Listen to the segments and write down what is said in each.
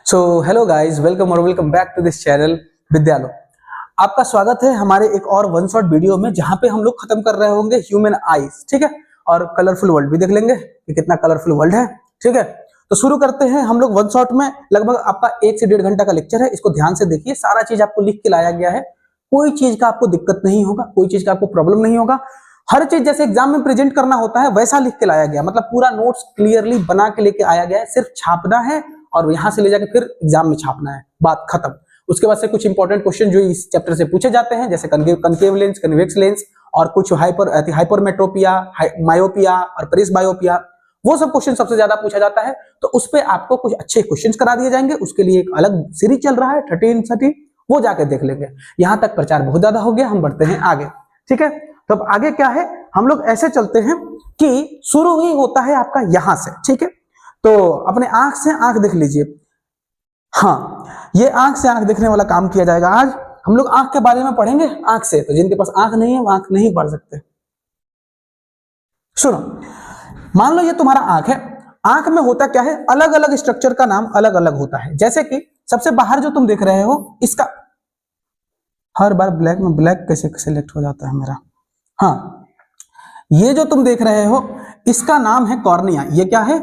So hello guys, welcome back to this channel Vidyalo. आपका स्वागत है हमारे एक और वन शॉट वीडियो में, जहां पे हम लोग खत्म कर रहे होंगे ह्यूमन आईज। ठीक है, और कलरफुल वर्ल्ड भी देख लेंगे कि कितना कलरफुल वर्ल्ड है। ठीक है, तो शुरू करते हैं हम लोग वन शॉट में। लगभग आपका 1 से 1.5 घंटा का लेक्चर है। इसको ध्यान से देखिए, सारा चीज आपको लिख के लाया गया है। कोई चीज का आपको दिक्कत नहीं होगा, कोई चीज का आपको प्रॉब्लम नहीं होगा। हर चीज जैसे एग्जाम में प्रेजेंट करना होता है वैसा लिख के लाया गया, मतलब पूरा नोट्स क्लियरली बना के लेके आया गया है। सिर्फ छापना है और यहां से ले जाके फिर एग्जाम में छापना है, बात खत्म। उसके बाद से कुछ इंपॉर्टेंट क्वेश्चन जो इस चैप्टर से पूछे जाते हैं, जैसे कनकेव लेंस, कन्वेक्स लेंस, और कुछ हाइपरमेट्रोपिया, मायोपिया और प्रेसबायोपिया, वो सब क्वेश्चन सबसे ज्यादा पूछा जाता है। तो उस पे आपको कुछ अच्छे क्वेश्चंस करा दिए जाएंगे। उसके लिए एक अलग सीरीज चल रहा है 13 वो जाके देख लेंगे। यहां तक प्रचार बहुत ज्यादा हो गया, हम बढ़ते हैं आगे। ठीक है, तो अब आगे क्या है, हम लोग ऐसे चलते हैं कि शुरू ही होता है आपका यहां से। ठीक है, तो अपने आंख से आंख देख लीजिए। हाँ, ये आंख से आंख देखने वाला काम किया जाएगा आज। हम लोग आंख के बारे में पढ़ेंगे आंख से, तो जिनके पास आंख नहीं है वो आंख नहीं पढ़ सकते। सुनो, मान लो ये तुम्हारा आंख है। आंख में होता क्या है, अलग अलग स्ट्रक्चर का नाम अलग अलग होता है। जैसे कि सबसे बाहर जो तुम देख रहे हो, इसका हर बार ब्लैक में ब्लैक कैसे सिलेक्ट हो जाता है मेरा। हाँ, ये जो तुम देख रहे हो इसका नाम है कॉर्निया। ये क्या है?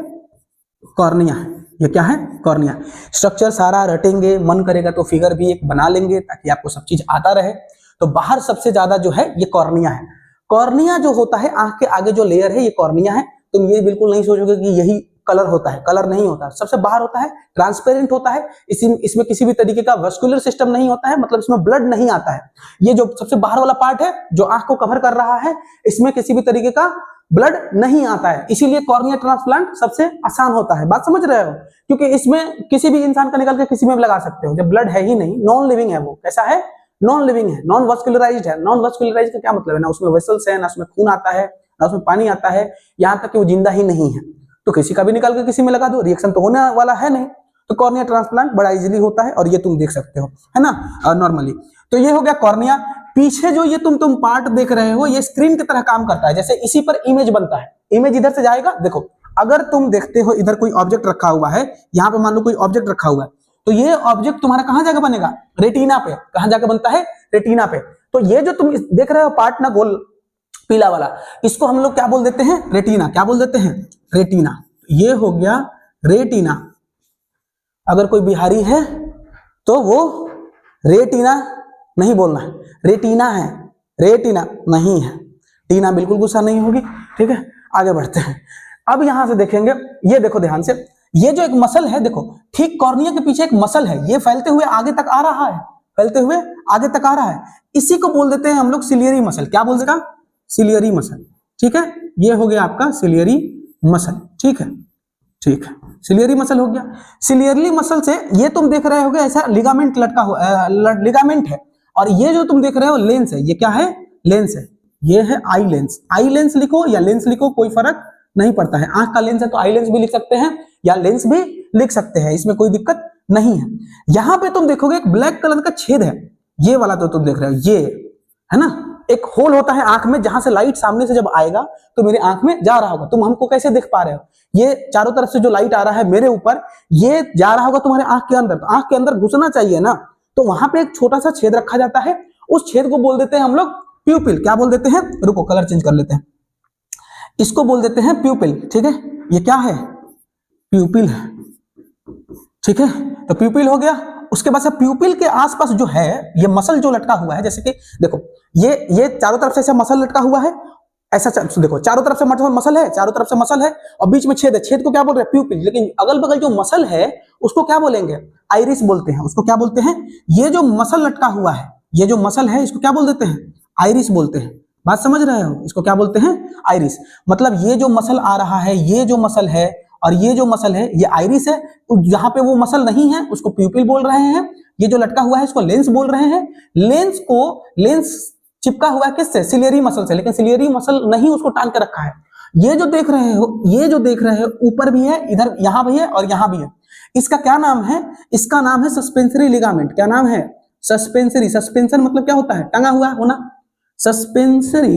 कॉर्निया है। ये क्या है? कॉर्निया। स्ट्रक्चर सारा रटेंगे, मन करेगा तो फिगर भी एक बना लेंगे ताकि आपको सब चीज आता रहे। तो बाहर सबसे ज्यादा जो है ये कॉर्निया है। कॉर्निया जो होता है, आंख के आगे जो लेयर है ये कॉर्निया है। तुम ये बिल्कुल नहीं सोचोगे कि यही कलर होता है, कलर नहीं होता। सबसे बाहर होता है, ट्रांसपेरेंट होता है। इसमें किसी भी तरीके का वस्कुलर सिस्टम नहीं होता है, मतलब इसमें ब्लड नहीं आता है। ये जो सबसे बाहर वाला पार्ट है जो आंख को कवर कर रहा है, इसमें किसी भी तरीके का ब्लड नहीं आता है। इसीलिए कॉर्निया ट्रांसप्लांट सबसे आसान होता है। बात समझ रहे हो? क्योंकि इसमें किसी भी इंसान का निकाल के किसी में भी लगा सकते हो। जब ब्लड है ही नहीं, नॉन लिविंग है। वो कैसा है? नॉन लिविंग है, नॉन वस्कुलराइज्ड है। नॉन वस्कुलराइज्ड का क्या मतलब है? ना उसमें वेसल्स है, ना उसमें खून आता है, ना उसमें पानी आता है, यहां तक कि वो जिंदा ही नहीं है। तो किसी का भी निकाल के किसी में लगा दो, रिएक्शन तो होने वाला है नहीं। तो कॉर्निया ट्रांसप्लांट बड़ा इजीली होता है, और ये तुम देख सकते हो, है ना, नॉर्मली। तो ये हो गया कॉर्निया। पीछे जो ये तुम पार्ट देख रहे हो, ये स्क्रीन की तरह काम करता है। जैसे इसी पर इमेज बनता है, इमेज इधर से जाएगा। देखो, अगर तुम देखते हो इधर कोई ऑब्जेक्ट रखा हुआ है, यहाँ पे मान लो कोई ऑब्जेक्ट रखा हुआ है, तो ये ऑब्जेक्ट तुम्हारा कहां जाकर बनेगा? रेटिना पे। कहां जाकर बनता है? रेटिना पे। तो ये जो तुम देख रहे हो पार्ट ना, गोल पीला वाला, इसको हम लोग क्या बोल देते हैं? रेटिना। क्या बोल देते हैं? रेटिना। ये हो गया रेटिना। अगर कोई बिहारी है तो वो रेटिना नहीं बोलना है, रेटिना है, रेटिना नहीं है। टीना बिल्कुल गुस्सा नहीं होगी। ठीक है, आगे बढ़ते हैं। अब यहां से देखेंगे, ये देखो ध्यान से, ये जो एक मसल है, देखो ठीक कॉर्निया के पीछे एक मसल है, ये फैलते हुए आगे तक आ रहा है, फैलते हुए आगे तक आ रहा है। इसी को बोल देते हैं हम लोग सिलियरी मसल। क्या बोल देगा? Ciliary muscle. ठीक है, ये हो गया आपका सिलियरी मसल। ठीक है, ठीक है, सिलियरी मसल हो गया। सिलियरली मसल से ये तुम देख रहे होगे ऐसा लिगामेंट लटका हुआ, लिगामेंट है। और ये जो तुम देख रहे हो लेंस है। ये क्या है? लेंस है। ये है आई लेंस। आई लेंस लिखो या लेंस लिखो, कोई फर्क नहीं पड़ता है। आंख का लेंस है तो आई लेंस भी लिख सकते हैं या लेंस भी लिख सकते हैं, इसमें कोई दिक्कत नहीं है। यहां पे तुम देखोगे एक ब्लैक कलर का छेद है, ये वाला तो तुम देख रहे हो, ये है ना, एक होल होता है आंख में, जहां से लाइट सामने से जब आएगा तो मेरे आंख में जा रहा होगा। तुम हमको कैसे देख पा रहे हो? ये चारों तरफ से जो लाइट आ रहा है मेरे ऊपर, ये जा रहा होगा तुम्हारे आंख के अंदर। तो आंख के अंदर घुसना चाहिए ना, तो वहां पे एक छोटा सा छेद रखा जाता है। उस छेद को बोल देते हैं हम लोग प्यूपिल। क्या बोल देते हैं? रुको, कलर चेंज कर लेते हैं। इसको बोल देते हैं प्यूपिल। ठीक है, ये क्या है? प्यूपिल है। ठीक है, तो प्यूपिल हो गया। उसके बाद से प्यूपिल के आसपास जो है ये मसल जो लटका हुआ है, जैसे कि देखो ये चारों तरफ से ऐसा मसल लटका हुआ है, ऐसा देखो चारों तरफ से मसल है, चारों तरफ से मसल है, और बीच में छेद है। छेद को क्या बोल रहे हैं? प्यूपिल। लेकिन अगल बगल जो मसल है उसको क्या बोलेंगे? आइरिस बोलते हैं। उसको क्या बोलते हैं? ये जो मसल लटका हुआ है, ये जो मसल है, इसको क्या बोल देते हैं? आइरिस बोलते हैं। बात समझ रहे हो? इसको क्या बोलते हैं? आइरिस। मतलब ये जो मसल आ रहा है, ये जो मसल है और ये जो मसल है, ये आइरिस है। जहां पे वो मसल नहीं है उसको प्यूपिल बोल रहे हैं। ये जो लटका हुआ है इसको लेंस बोल रहे हैं। लेंस चिपका हुआ है किससे? सिलियरी मसल से। लेकिन सिलियरी मसल नहीं उसको टांग के रखा है। ये जो देख रहे हो, ये जो देख रहे हो, ऊपर भी है, इधर यहां भी है और यहां भी है। इसका क्या नाम है? इसका नाम है सस्पेंसरी लिगामेंट। क्या नाम है? सस्पेंसरी। सस्पेंशन मतलब क्या होता है? टंगा हुआ होना। Suspensory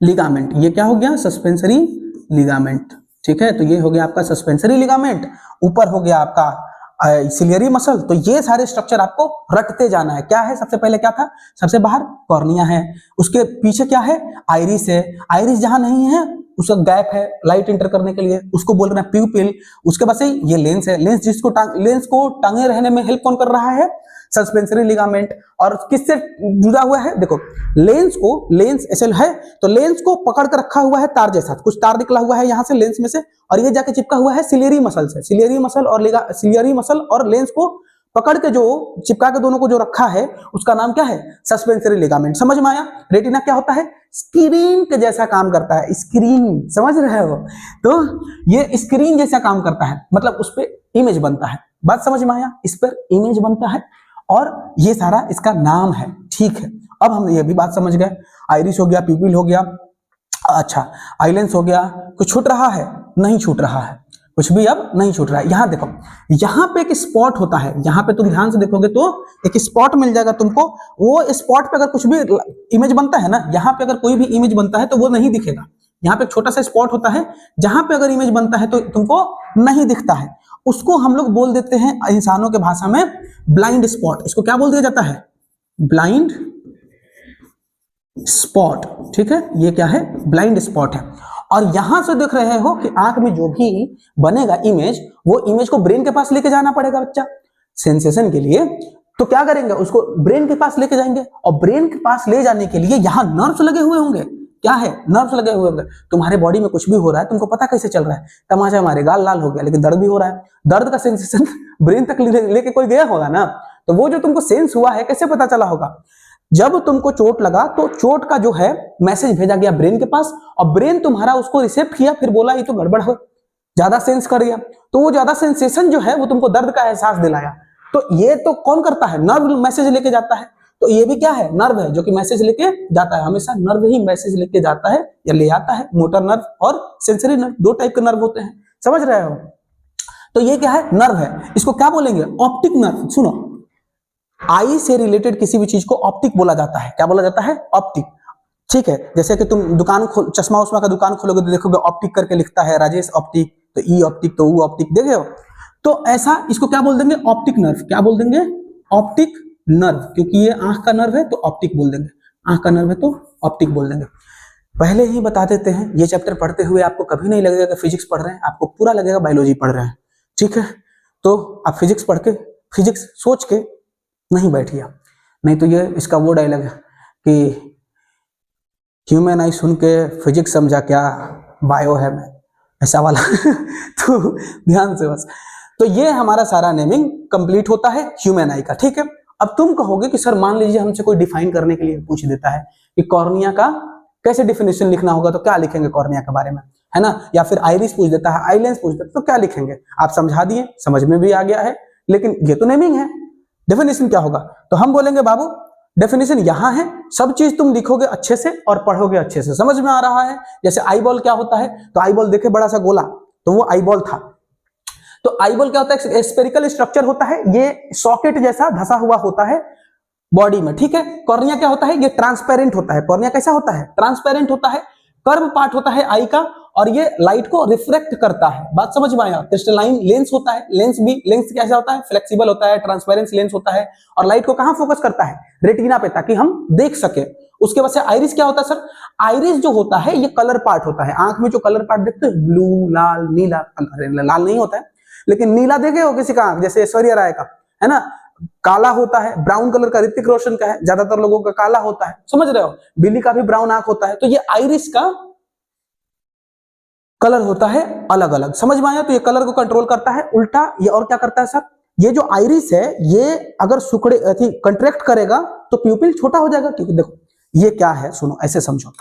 ligament. ये क्या हो गया? Suspensory ligament. ठीक है, तो ये हो गया आपका सस्पेंसरी लिगामेंट, ऊपर हो गया आपका सिलियरी मसल। तो ये सारे स्ट्रक्चर आपको रटते जाना है। क्या है, सबसे पहले क्या था, सबसे बाहर कॉर्निया है, उसके पीछे क्या है, आइरिस है, आइरिस जहां नहीं है उसका गैप है लाइट इंटर करने के लिए, उसको बोल रहे हैं प्यूपिल। उसके बाद से ये लेंस है, लेंस जिसको लेंस को टांगे रहने में हेल्प कौन कर रहा है, सस्पेंसरी लिगामेंट। और किससे जुड़ा हुआ है, देखो लेंस को, लेंस ऐसे है तो लेंस को पकड़ कर रखा हुआ है तार जैसा, कुछ तार निकला हुआ है यहां से लेंस में से, और ये जाके चिपका हुआ है सिलियरी मसल से। सिलियरी मसल और सिलियरी मसल और लेंस को पकड़ के जो चिपका के दोनों को जो रखा है उसका नाम क्या है, सस्पेंसरी लिगामेंट। समझ में आया। रेटिना क्या होता है, स्क्रीन के जैसा काम करता है, स्क्रीन, समझ रहे हो, तो ये स्क्रीन जैसा काम करता है, मतलब उस पर इमेज बनता है। बात समझ में आया, इस पर इमेज बनता है और ये सारा इसका नाम है। ठीक है, अब हम ये भी बात समझ गए, आइरिस हो गया, प्यूपिल हो गया, अच्छा आइलेंस हो गया। कुछ छूट रहा है, नहीं छूट रहा है, कुछ भी अब नहीं छूट रहा है। यहां देखो, यहां पे एक स्पॉट होता है, यहां पे तुम ध्यान से देखोगे तो एक स्पॉट मिल जाएगा तुमको। वो स्पॉट पे अगर कुछ भी इमेज बनता है ना, यहां पे अगर कोई भी इमेज बनता है तो वो नहीं दिखेगा। यहाँ पे एक छोटा सा स्पॉट होता है, जहां पे अगर इमेज बनता है तो तुमको नहीं दिखता है, उसको हम लोग बोल देते हैं इंसानों के भाषा में ब्लाइंड स्पॉट। इसको क्या बोल दिया जाता है, ब्लाइंड स्पॉट। ठीक है, ये क्या है, ब्लाइंड स्पॉट है। और यहां से देख रहे हो कि आंख में जो भी बनेगा इमेज, वो इमेज को ब्रेन के पास लेके जाना पड़ेगा बच्चा सेंसेशन के लिए। तो क्या करेंगे, उसको ब्रेन के पास लेके जाएंगे, और ब्रेन के पास ले जाने के लिए यहां नर्व्स लगे हुए होंगे। क्या है, नर्व्स लगे हुए होंगे। तुम्हारे बॉडी में कुछ भी हो रहा है, तुमको पता कैसे चल रहा है, तमाचा हमारे गाल लाल हो गया लेकिन दर्द भी हो रहा है, दर्द का सेंसेशन ब्रेन तक लेके कोई गया होगा ना, तो वो जो तुमको सेंस हुआ है कैसे पता चला होगा, जब तुमको चोट लगा तो चोट का जो है मैसेज भेजा गया ब्रेन के पास, और ब्रेन तुम्हारा उसको रिसेप्ट किया, फिर बोला ये तो गड़बड़ है, ज्यादा सेंस कर गया, तो वो ज्यादा सेंसेशन जो है वो तुमको दर्द का एहसास दिलाया। तो ये तो कौन करता है, नर्व मैसेज लेके जाता है। तो ये भी क्या है, नर्व है जो कि मैसेज लेके जाता है। हमेशा नर्व ही मैसेज लेके जाता है या ले आता है। मोटर नर्व और सेंसरी नर्व, दो टाइप के नर्व होते हैं, समझ रहे हो। तो ये क्या है, नर्व है। इसको क्या बोलेंगे, ऑप्टिक नर्व। सुनो, आई से रिलेटेड किसी भी चीज को ऑप्टिक बोला जाता है। क्या बोला जाता है, ऑप्टिक। ठीक है, जैसे कि तुम दुकान खोल, चश्मा उस्मा का दुकान खोलोगे तो देखोगे ऑप्टिक करके लिखता है, राजेश ऑप्टिक, तो ई ऑप्टिक, तो वो ऑप्टिक, देखे हो। तो ऐसा इसको क्या बोल देंगे, ऑप्टिक नर्व। क्या बोल देंगे, ऑप्टिक नर्व, क्योंकि ये आंख का नर्व है तो ऑप्टिक बोल देंगे, आंख का नर्व है तो ऑप्टिक बोल देंगे। पहले ही बता देते हैं, ये चैप्टर पढ़ते हुए आपको कभी नहीं लगेगा कि फिजिक्स पढ़ रहे हैं, आपको पूरा लगेगा बायोलॉजी पढ़ रहे हैं। ठीक है, तो आप फिजिक्स पढ़ के, फिजिक्स सोच के नहीं बैठिए, नहीं तो ये इसका वो डायलॉग है कि ह्यूमन आई सुन के फिजिक्स समझा क्या, बायो है मैं, ऐसा वाला तो ध्यान से बस। तो ये हमारा सारा नेमिंग कंप्लीट होता है ह्यूमन आई का। ठीक है, अब तुम कहोगे कि सर मान लीजिए हमसे कोई डिफाइन करने के लिए पूछ देता है कि कॉर्निया का कैसे डिफिनेशन लिखना होगा, तो क्या लिखेंगे कॉर्निया के बारे में, है ना। या फिर आइरिस पूछ देता है, आइलेंस पूछ देता है, तो क्या लिखेंगे। आप समझा दिए, समझ में भी आ गया है, लेकिन ये तो नेमिंग है, डेफिनेशन क्या होगा। तो हम बोलेंगे बाबू डेफिनेशन यहां है, सब चीज तुम लिखोगे अच्छे से और पढ़ोगे अच्छे से, समझ में आ रहा है। जैसे आई बॉल क्या होता है, तो आई बॉल देखे बड़ा सा गोला, तो वो आई बॉल था। तो आई बॉल क्या होता है, स्फेरिकल स्ट्रक्चर होता है, ये सॉकेट जैसा धसा हुआ होता है बॉडी में। ठीक है, कॉर्निया क्या होता है, ये ट्रांसपेरेंट होता है। कॉर्निया कैसा होता है, ट्रांसपेरेंट होता है, कर्व पार्ट होता है आई का, और ये लाइट को रिफ्लेक्ट करता है। बात समझ में आया। क्रिस्टलाइन लेंस होता है, लेंस कैसा होता है, फ्लेक्सिबल होता है, ट्रांसपेरेंट लेंस होता है, और लाइट को कहां फोकस करता है, रेटिना पे, ताकि हम देख सके। उसके बाद से आइरिस क्या होता है सर, आइरिस जो होता है ये कलर पार्ट होता है। आंख में जो कलर पार्ट देखते हैं, ब्लू, लाल, नीला, लाल नहीं होता है लेकिन नीला देखे हो किसी का आंख, जैसे ऐश्वर्या राय का, है ना, काला होता है, ब्राउन कलर का ऋतिक रोशन का है, ज्यादातर लोगों का काला होता है, समझ रहे हो। बिल्ली का भी ब्राउन आंख होता है। तो ये आइरिस का कलर होता है अलग अलग, समझ में आया। तो ये कलर को कंट्रोल करता है। उल्टा ये और क्या करता है सर, ये जो आइरिस है ये अगर सुखड़े कंट्रैक्ट करेगा तो प्यूपिल छोटा हो जाएगा। क्योंकि देखो ये क्या है, सुनो ऐसे समझो,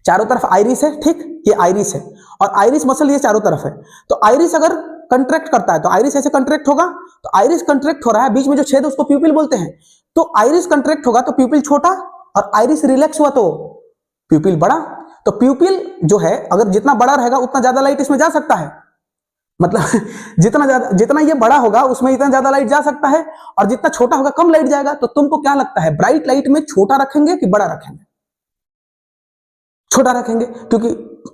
चारों तरफ आइरिस है, ठीक, ये आइरिस है और आइरिस मसल ये चारों तरफ है। तो आइरिस अगर कंट्रैक्ट करता है तो आइरिस ऐसे कंट्रैक्ट होगा, तो आइरिस कंट्रैक्ट हो रहा है, बीच में जो छेद है उसको प्यूपिल बोलते हैं। तो आइरिस कंट्रैक्ट होगा तो प्यूपिल छोटा, और आइरिस रिलैक्स हुआ तो प्यूपिल बड़ा। तो प्यूपिल जो है अगर जितना बड़ा रहेगा उतना ज्यादा लाइट इसमें जा सकता है, मतलब जितना ये बड़ा होगा उसमें इतना ज्यादा लाइट जा सकता है, और जितना छोटा होगा कम लाइट जाएगा। तो तुमको क्या लगता है, ब्राइट लाइट में छोटा रखेंगे कि बड़ा रखेंगे, छोटा रखेंगे, क्योंकि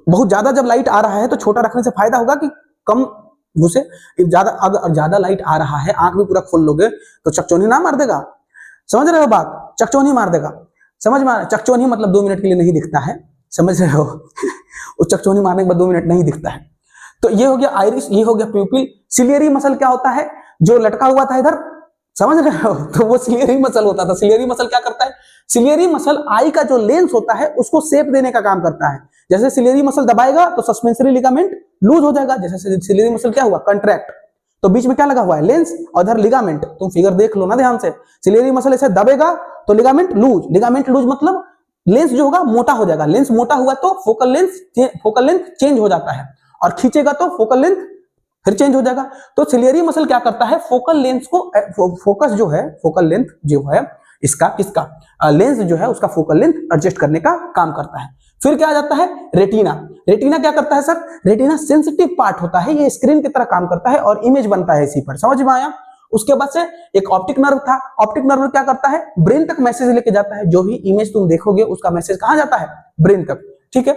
बहुत ज्यादा जब लाइट आ रहा है तो छोटा रखने से फायदा होगा कि कम घुसे। ज्यादा, अगर ज्यादा लाइट आ रहा है, आंख भी पूरा खोल लोगे तो चकचोनी ना मार देगा, समझ रहे हो बात, चकचोनी मार देगा, समझ में आ रहा है? चकचोनी मतलब 2 मिनट के लिए नहीं दिखता है, समझ रहे हो? उस चकचोनी मारने के बाद 2 मिनट नहीं दिखता है। तो ये हो गया आइरिस, ये हो गया प्यूपिल। सिलियरी मसल क्या होता है? जो लटका हुआ था इधर, समझ रहे हो? तो वो सिलियरी मसल होता था। सिलियरी मसल क्या करता है? सिलियरी मसल आई का जो लेंस होता है उसको शेप देने का काम करता है। जैसे सिलियरी मसल दबाएगा तो सस्पेंसरी लिगामेंट लूज हो जाएगा। जैसे सिलियरी मसल क्या हुआ? कंट्रैक्ट, तो बीच में क्या लगा हुआ है? लेंस, और इधर लिगामेंट। तुम फिगर देख लो ना ध्यान से। सिलियरी मसल ऐसे दबेगा तो लिगामेंट लूज, लिगामेंट लूज मतलब लेंस जो होगा मोटा हो जाएगा। लेंस मोटा हुआ तो फोकल लेंथ चेंज हो जाता है, और खींचेगा तो फोकल लेंथ फिर चेंज हो जाएगा। तो सिलियरी मसल क्या करता है? फोकल लेंस को, फोकस जो है, फोकल लेंथ जो है इसका, किसका? लेंस जो है उसका फोकल लेंथ एडजस्ट करने का काम करता है। फिर क्या आ जाता है? रेटिना। रेटिना क्या करता है सर? रेटिना सेंसिटिव पार्ट होता है, ये स्क्रीन की तरह काम करता है और इमेज बनता है इसी पर, समझ में आया? उसके बाद से एक ऑप्टिक नर्व था। ऑप्टिक नर्व क्या करता है? ब्रेन तक मैसेज लेके जाता है। जो भी इमेज तुम देखोगे उसका मैसेज कहां जाता है? ब्रेन तक, ठीक है।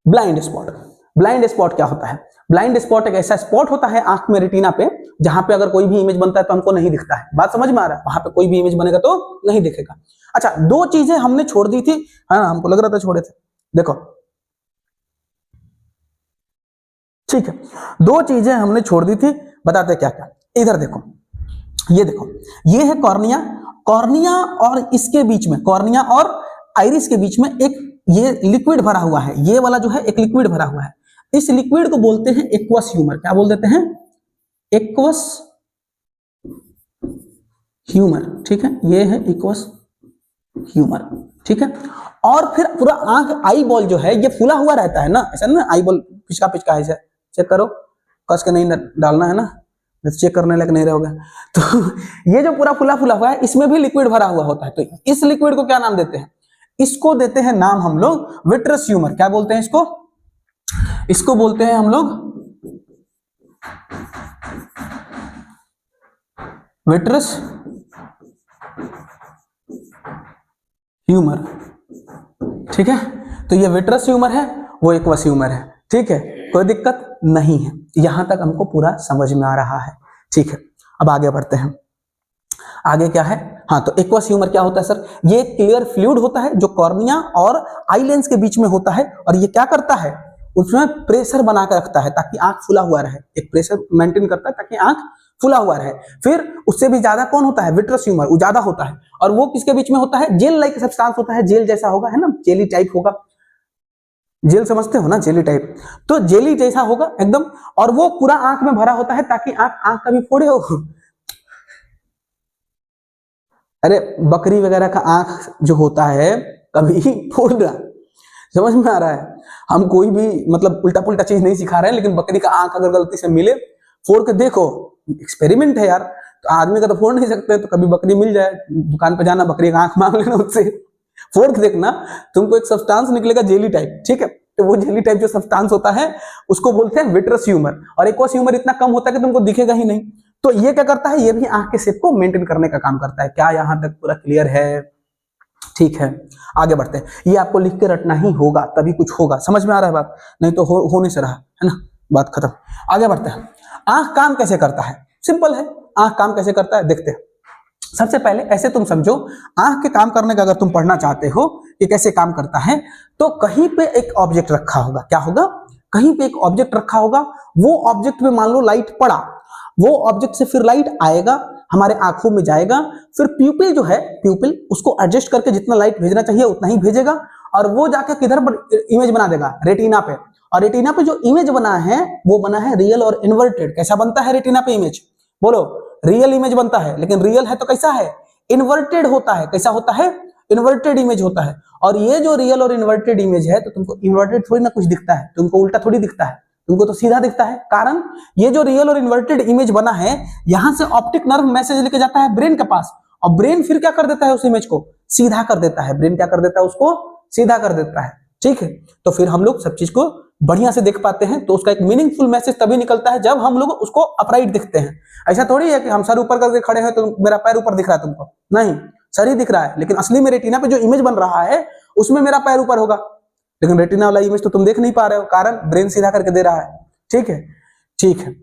ब्लाइंड स्पॉट, ब्लाइंड स्पॉट क्या होता है? ब्लाइंड स्पॉट एक ऐसा स्पॉट होता है आंख में, रेटिना पे, जहां पे अगर कोई भी इमेज बनता है तो हमको नहीं दिखता है। बात समझ में आ रहा है? वहां पे कोई भी इमेज बनेगा तो नहीं दिखेगा। अच्छा, 2 चीजें हमने छोड़ दी थी, हाँ हमको लग रहा था छोड़े थे, देखो ठीक है, 2 चीजें हमने छोड़ दी थी, बताते क्या क्या। इधर देखो, ये देखो, ये है कॉर्निया। कॉर्निया और इसके बीच में, कॉर्निया और आइरिस के बीच में एक ये लिक्विड भरा हुआ है। ये वाला जो है एक लिक्विड भरा हुआ है। इस लिक्विड को बोलते हैं एक्वस ह्यूमर। क्या बोल देते हैं? एक्वस ह्यूमर, ठीक है, ये है एक्वस ह्यूमर, ठीक है। और फिर पूरा आंख, आई बॉल जो है ये फूला हुआ रहता है ना, ऐसा ना, आई बॉल पिचका पिचका ऐसे, चेक करो, कस के नहीं डालना है ना, चेक करने लायक नहीं रहोगे। तो ये जो पूरा फुला फुला हुआ है इसमें भी लिक्विड भरा हुआ होता है। तो इस लिक्विड को क्या नाम देते हैं? इसको देते हैं नाम हम लोग विट्रस ह्यूमर। क्या बोलते हैं इसको? इसको बोलते हैं हम लोग विट्रस ह्यूमर, ठीक है। तो ये विट्रस ह्यूमर है, वो एक्वस ह्यूमर है, ठीक है, कोई दिक्कत नहीं है। यहां तक हमको पूरा समझ में आ रहा है, ठीक है। अब आगे बढ़ते हैं। आगे क्या है? हाँ, तो एक्वस ह्यूमर क्या होता है सर? ये क्लियर फ्लूइड होता है जो कॉर्निया और आई लेंस के बीच में होता है, और ये क्या करता है? उसमें प्रेशर बना कर रखता है ताकि आंख फुला हुआ रहे। एक प्रेशर मेंटेन करता है ताकि आंख फुला हुआ रहे। फिर उससे भी ज्यादा कौन होता है? विट्रस ह्यूमर, वो ज्यादा होता है। और वो किसके बीच में होता है? जेल लाइक सब्सटेंस होता है, जेल जैसा होगा, है ना, जेली टाइप होगा। जेल समझते हो ना, जेली टाइप, तो जेली जैसा होगा एकदम। और वो पूरा आंख में भरा होता है ताकि आंख कभी फोड़े हो। अरे बकरी वगैरह का आंख जो होता है कभी फोड़ रहा, समझ में आ रहा है? हम कोई भी मतलब उल्टा पुल्टा चीज नहीं सिखा रहे हैं, लेकिन बकरी का आंख अगर गलती से मिले, फोड़ के देखो, एक्सपेरिमेंट है यार। तो आदमी का तो फोड़ नहीं सकते, तो कभी बकरी मिल जाए, दुकान पे जाना, बकरी का आंख मांग लेना उससे, फोड़ के देखना, तुमको एक सब्सटेंस निकलेगा जेली टाइप, ठीक है। तो वो जेली टाइप जो सब्सटेंस होता है उसको बोलते हैं विट्रस ह्यूमर। और एक्वस ह्यूमर इतना कम होता है कि तुमको दिखेगा ही नहीं। तो ये क्या करता है? ये भी आंख के शेप को मेंटेन करने का काम करता है। क्या यहां तक पूरा क्लियर है? ठीक है, आगे बढ़ते हैं। ये आपको लिख के रटना ही होगा, तभी कुछ होगा। समझ में आ रहा है बात? नहीं तो हो नहीं से रहा है ना, बात खत्म। आगे बढ़ते हैं। आंख काम कैसे करता है? सिंपल है, आंख काम कैसे करता है देखते हैं। सबसे पहले ऐसे तुम समझो, आंख के काम करने का अगर तुम पढ़ना चाहते हो कि कैसे काम करता है, तो कहीं पे एक ऑब्जेक्ट रखा होगा। क्या होगा? कहीं पे एक ऑब्जेक्ट रखा होगा। वो ऑब्जेक्ट पे मान लो लाइट पड़ा, वो ऑब्जेक्ट से फिर लाइट आएगा, हमारे आंखों में जाएगा, फिर प्यूपिल जो है, प्यूपिल उसको एडजस्ट करके जितना लाइट भेजना चाहिए उतना ही भेजेगा, और वो जाके किधर पर इमेज बना देगा? रेटिना पे। और रेटिना पे जो इमेज बना है वो बना है रियल और इन्वर्टेड। कैसा बनता है रेटिना पे इमेज? बोलो, रियल इमेज बनता है, लेकिन रियल है तो कैसा है? इन्वर्टेड होता है। कैसा होता है? इन्वर्टेड इमेज होता है। और ये जो रियल और इन्वर्टेड इमेज है, तो तुमको इन्वर्टेड थोड़ी ना कुछ दिखता है, तुमको उल्टा थोड़ी दिखता है, तुमको तो सीधा दिखता है। कारण ये जो रियल और इन्वर्टेड इमेज बना है, यहां से ऑप्टिक नर्व मैसेज लेके जाता है ब्रेन के पास, और ब्रेन फिर क्या कर देता है? उस इमेज को सीधा कर देता है। ब्रेन क्या कर देता है? उसको सीधा कर देता है, ठीक है। तो फिर हम लोग सब चीज को बढ़िया से देख पाते हैं। तो उसका एक मीनिंगफुल मैसेज तभी निकलता है जब हम लोग उसको अपराइट दिखते हैं। ऐसा थोड़ी है कि हम सर ऊपर करके खड़े हैं तो मेरा पैर ऊपर दिख रहा है तुमको, नहीं, सर ही दिख रहा है, लेकिन असली में रेटिना पे जो इमेज बन रहा है उसमें मेरा पैर ऊपर होगा, लेकिन रेटिना वाला इमेज तो तुम देख नहीं पा रहे हो, कारण ब्रेन सीधा करके दे रहा है। ठीक है, ठीक है।